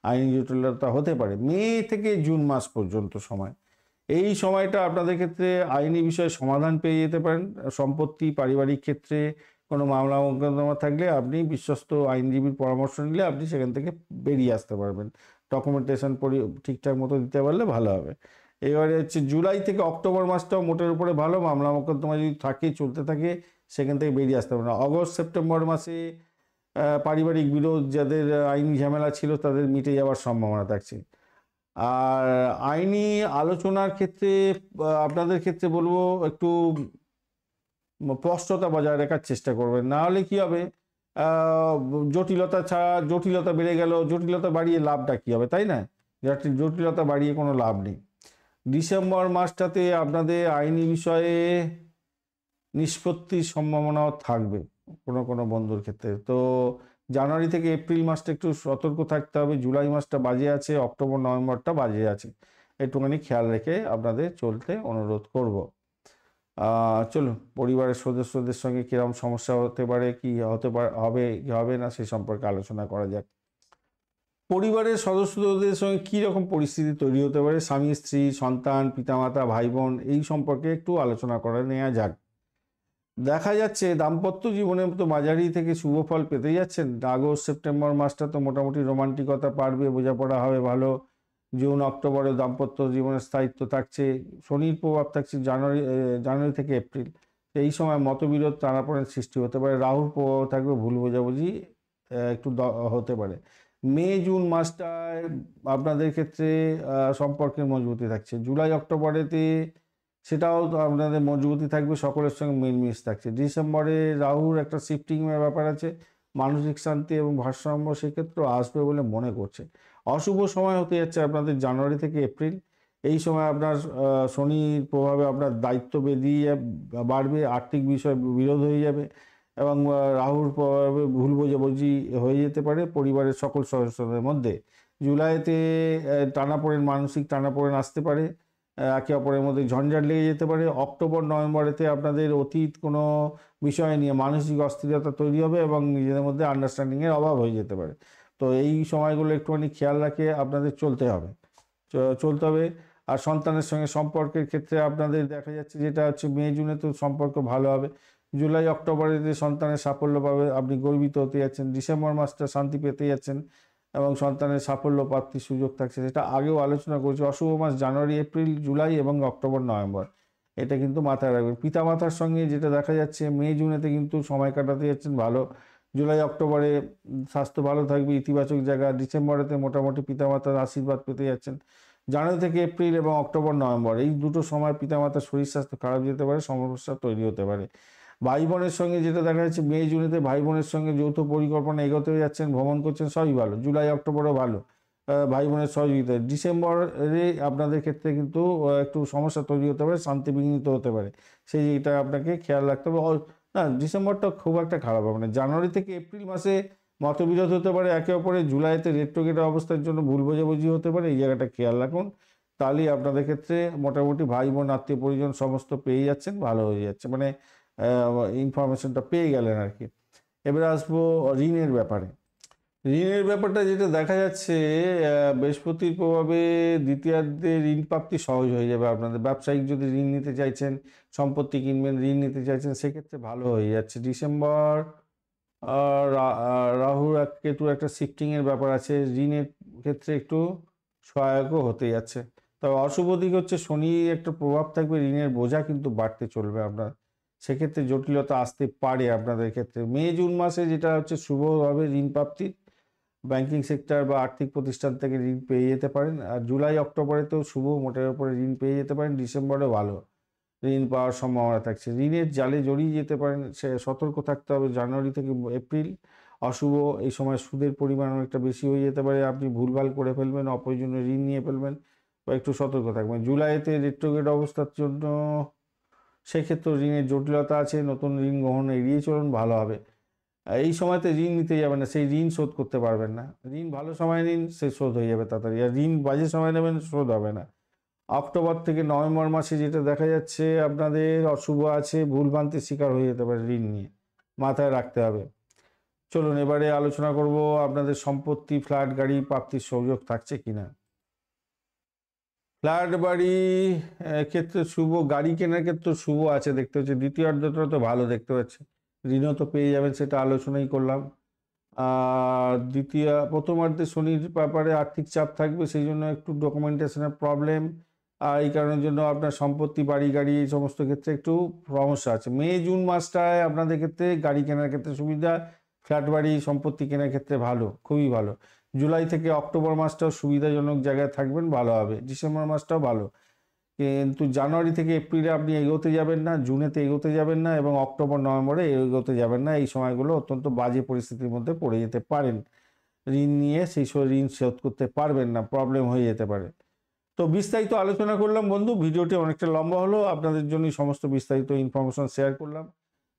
আইনি জটিলতা হতে পারে। মে থেকে জুন মাস পর্যন্ত সময়, এই সময়টা আপনাদের ক্ষেত্রে আইনি বিষয়ে সমাধান পেয়ে যেতে পারেন। সম্পত্তি, পারিবারিক ক্ষেত্রে কোনো মামলা মোকদ্দমা থাকলে আপনি বিশ্বস্ত আইনজীবীর পরামর্শ নিলে আপনি সেখান থেকে বেরিয়ে আসতে পারবেন। ডকুমেন্টেশন ঠিকঠাক মতো দিতে পারলে ভালো হবে। এবারে হচ্ছে জুলাই থেকে অক্টোবর মাসটাও মোটের উপরে ভালো। মামলা মোকদ্দমা যদি থাকে, চলতে থাকে, সেখান থেকে বেরিয়ে আসতে পারবেন। অগস্ট সেপ্টেম্বর মাসে পারিবারিক বিরোধ, যাদের আইনি ঝামেলা ছিল, তাদের মিটে যাওয়ার সম্ভাবনা থাকছে। আর আইনি আলোচনার ক্ষেত্রে আপনাদের ক্ষেত্রে বলবো একটু স্পষ্টতা বজায় রাখার চেষ্টা করবেন, না হলে কি হবে, জটিলতা ছাড়া জটিলতা বেড়ে গেল, জটিলতা বাড়িয়ে লাভটা কি হবে, তাই না? জটিলতা বাড়িয়ে কোনো লাভ নেই। ডিসেম্বর মাসটাতে আপনাদের আইনি বিষয়ে নিষ্পত্তির সম্ভাবনাও থাকবে কোনো কোনো বন্ধুর ক্ষেত্রে। তো জানুয়ারি থেকে এপ্রিল মাসটা একটু সতর্ক থাকতে হবে, জুলাই মাসটা বাজে আছে, অক্টোবর নভেম্বরটা বাজে আছে, একটুখানি খেয়াল রেখে আপনাদের চলতে অনুরোধ করব। চলুন, পরিবারের সদস্যদের সঙ্গে কীরকম সমস্যা হতে পারে, কি হতে পারে, হবে কি হবে না, সে সম্পর্কে আলোচনা করা যাক। পরিবারের সদস্যদের সঙ্গে কী রকম পরিস্থিতি তৈরি হতে পারে, স্বামী স্ত্রী, সন্তান, পিতামাতা, ভাই বোন, এই সম্পর্কে একটু আলোচনা করে নেওয়া যাক। দেখা যাচ্ছে দাম্পত্য জীবনের তো মাঝারি থেকে শুভ ফল পেতে যাচ্ছেন। আগস্ট সেপ্টেম্বর মাসটা তো মোটামুটি রোমান্টিকতা পারবে, বোঝাপড়া হবে ভালো। জুন অক্টোবরে দাম্পত্য জীবনের স্থায়িত্ব থাকছে। শনির প্রভাব থাকছে জানুয়ারি থেকে এপ্রিল, এই সময় মতবিরোধ টানাপোড়েন সৃষ্টি হতে পারে। রাহুর প্রভাব থাকবে, ভুল বোঝাবুঝি একটু হতে পারে। মে জুন মাসটায় আপনাদের ক্ষেত্রে সম্পর্কের মজবুতি থাকছে। জুলাই অক্টোবরেতে সেটাও তো আপনাদের মজবুতি থাকবে, সকলের সঙ্গে মিলমিশ থাকছে। ডিসেম্বরে রাহুর একটা শিফটিংয়ের ব্যাপার আছে, মানসিক শান্তি এবং ভারসাম্য সেক্ষেত্রেও আসবে বলে মনে করছে। অশুভ সময় হতে যাচ্ছে আপনাদের জানুয়ারি থেকে এপ্রিল, এই সময় আপনার শনির প্রভাবে আপনার দায়িত্ব বেরিয়ে বাড়বে, আর্থিক বিষয় বিরোধ হয়ে যাবে এবং রাহুর প্রভাবে ভুল বোঝাবুঝি হয়ে যেতে পারে পরিবারের সকল সদস্যদের মধ্যে। জুলাইতে টানাপোড়েন, মানসিক টানাপোড়েন আসতে পারে, একে অপরের মধ্যে ঝঞ্ঝাট লেগে যেতে পারে। অক্টোবর নভেম্বরেতে আপনাদের অতীত কোনো বিষয় নিয়ে মানসিক অস্থিরতা তৈরি হবে এবং নিজেদের মধ্যে আন্ডারস্ট্যান্ডিংয়ের অভাব হয়ে যেতে পারে। তো এই সময়গুলো একটুখানি খেয়াল রাখে আপনাদের চলতে হবে। আর সন্তানের সঙ্গে সম্পর্কের ক্ষেত্রে আপনাদের দেখা যাচ্ছে যেটা হচ্ছে মে জুনে তো সম্পর্ক ভালো হবে। জুলাই অক্টোবরে যে সন্তানের সাফল্য পাবে, আপনি গর্বিত হতে যাচ্ছেন। ডিসেম্বর মাসটা শান্তি পেতে যাচ্ছেন এবং সন্তানের সাফল্য প্রাপ্তির সুযোগ থাকছে, সেটা আগেও আলোচনা করেছি। অশুভ মাস জানুয়ারি, এপ্রিল, জুলাই এবং অক্টোবর নভেম্বর, এটা কিন্তু মাথায় রাখবেন। পিতামাতার সঙ্গে যেটা দেখা যাচ্ছে মে জুনেতে কিন্তু সময় কাটাতে যাচ্ছেন ভালো। জুলাই অক্টোবরে স্বাস্থ্য ভালো থাকবে, ইতিবাচক জায়গা। ডিসেম্বরেতে মোটামুটি পিতামাতার আশীর্বাদ পেতে যাচ্ছেন। জানুয়ারি থেকে এপ্রিল এবং অক্টোবর নভেম্বর এই দুটো সময় পিতামাতার শরীর স্বাস্থ্য খারাপ যেতে পারে, সমস্যা তৈরি হতে পারে। ভাই বোনের সঙ্গে যেটা দেখা যাচ্ছে মে জুনেতে ভাই বোনের সঙ্গে যৌথ পরিকল্পনা এগোতে যাচ্ছেন, ভ্রমণ করছেন, সবই ভালো। জুলাই অক্টোবরও ভালো, ভাই বোনের সহযোগিতা। ডিসেম্বরে আপনাদের ক্ষেত্রে কিন্তু একটু সমস্যা তৈরি হতে পারে, শান্তি বিঘ্নিত হতে পারে, সেইটা আপনাকে খেয়াল রাখতে হবে। না, ডিসেম্বরটা খুব একটা খারাপ হবে না। জানুয়ারি থেকে এপ্রিল মাসে মতবিরোধ হতে পারে একে অপরের। জুলাইতে রেট্রোগেট অবস্থার জন্য ভুল বোঝাবুঝি হতে পারে, এই জায়গাটা খেয়াল রাখুন। তাহলেই আপনাদের ক্ষেত্রে মোটামুটি ভাই বোন, আত্মীয় পরিজন সমস্ত পেয়ে যাচ্ছেন, ভালো হয়ে যাচ্ছে, মানে ইনফরমেশনটা পেয়ে গেলেন আর কি। এবারে আসবো ঋণের ব্যাপারে। ঋণের ব্যাপারটা যেটা দেখা যাচ্ছে, বৃহস্পতির প্রভাবে দ্বিতীয়ার্ধে ঋণ প্রাপ্তি সহজ হয়ে যাবে আপনাদের। ব্যবসায়িক যদি ঋণ নিতে চাইছেন, সম্পত্তি কিনবেন, ঋণ নিতে চাইছেন, সেক্ষেত্রে ভালো হয়ে যাচ্ছে। ডিসেম্বর রাহুর কেতুর একটা শিফটিংয়ের ব্যাপার আছে, ঋণের ক্ষেত্রে একটু সহায়কও হতে যাচ্ছে। তবে অশুভ দিক হচ্ছে শনির একটা প্রভাব থাকবে, ঋণের বোঝা কিন্তু বাড়তে চলবে আপনার, সেক্ষেত্রে জটিলতা আসতে পারে আপনাদের ক্ষেত্রে। মে জুন মাসে যেটা হচ্ছে শুভ হবে ঋণ প্রাপ্তি, ব্যাংকিং সেক্টর বা আর্থিক প্রতিষ্ঠান থেকে ঋণ পেয়ে যেতে পারেন। আর জুলাই অক্টোবরেতেও শুভ, মোটের উপরে ঋণ পেয়ে যেতে পারেন। ডিসেম্বরে ভালো ঋণ পাওয়ার সম্ভাবনা থাকছে। ঋণের জালে জড়িয়ে যেতে পারেন, সে সতর্ক থাকতে হবে। জানুয়ারি থেকে এপ্রিল অশুভ, এই সময় সুদের পরিমাণ অনেকটা বেশি হয়ে যেতে পারে, আপনি ভুলভাল করে ফেলবেন, অপ্রয়োজনীয় ঋণ নিয়ে ফেলবেন, বা একটু সতর্ক থাকবেন। জুলাইতে রেট্রোগেট অবস্থার জন্য সেক্ষেত্রে ঋণের জটিলতা আছে, নতুন ঋণ গ্রহণ এড়িয়ে চলুন, ভালো হবে। এই সময়তে ঋণ নিতে যাবেন না, সেই ঋণ শোধ করতে পারবেন না। ঋণ ভালো সময় নিন, সে শোধ হয়ে যাবে তাড়াতাড়ি। আর ঋণ বাজে সময় নেবেন, শোধ হবে না। অক্টোবর থেকে নভেম্বর মাসে যেটা দেখা যাচ্ছে আপনাদের অশুভ আছে, ভুলভ্রান্তির শিকার হয়ে যেতে পারে ঋণ নিয়ে, মাথায় রাখতে হবে। চলুন এবারে আলোচনা করব আপনাদের সম্পত্তি, ফ্ল্যাট, গাড়ি প্রাপ্তির সুযোগ থাকছে কিনা। ফ্ল্যাট, বাড়ি ক্ষেত্রে শুভ, গাড়ি কেনার ক্ষেত্রে শুভ আছে দেখতে হচ্ছে। দ্বিতীয়ার্ধটা তো ভালো দেখতে পাচ্ছি, ঋণও তো পেয়ে যাবেন, সেটা আলোচনাই করলাম। আর প্রথমার্ধে শনির ব্যাপারে আর্থিক চাপ থাকবে, সেই জন্য একটু ডকুমেন্টেশনের প্রবলেম, আর এই কারণের জন্য আপনার সম্পত্তি, বাড়ি, গাড়ি এই সমস্ত ক্ষেত্রে একটু সমস্যা আছে। মে জুন মাসটায় আপনাদের ক্ষেত্রে গাড়ি কেনার ক্ষেত্রে সুবিধা, ফ্ল্যাট, বাড়ি, সম্পত্তি কেনার ক্ষেত্রে ভালো, খুবই ভালো। জুলাই থেকে অক্টোবর মাসটাও সুবিধাজনক জায়গায় থাকবেন, ভালো হবে। ডিসেম্বর মাসটাও ভালো, কিন্তু জানুয়ারি থেকে এপ্রিলে আপনি এগোতে যাবেন না, জুনেতে এগোতে যাবেন না, এবং অক্টোবর নভেম্বরে এগোতে যাবেন না। এই সময়গুলো অত্যন্ত বাজে পরিস্থিতির মধ্যে পড়ে যেতে পারেন। ঋণ নিয়ে সেই সময় ঋণ শোধ করতে পারবেন না, প্রবলেম হয়ে যেতে পারে। তো বিস্তারিত আলোচনা করলাম বন্ধু, ভিডিওটি অনেকটা লম্বা হলো, আপনাদের জন্য সমস্ত বিস্তারিত ইনফরমেশন শেয়ার করলাম।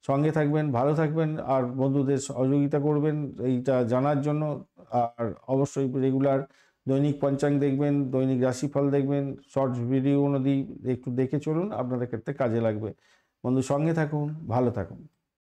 সঙ্গে থাকবেন, ভালো থাকবেন, আর বন্ধুদের সহযোগিতা করবেন এইটা জানার জন্য। আর অবশ্যই রেগুলার দৈনিক পঞ্চাঙ্গ দেখবেন, দৈনিক রাশিফল দেখবেন, শর্টস ভিডিওগুলো দিই, একটু দেখে চলুন, আপনাদের ক্ষেত্রে কাজে লাগবে। বন্ধু সঙ্গে থাকুন, ভালো থাকুন।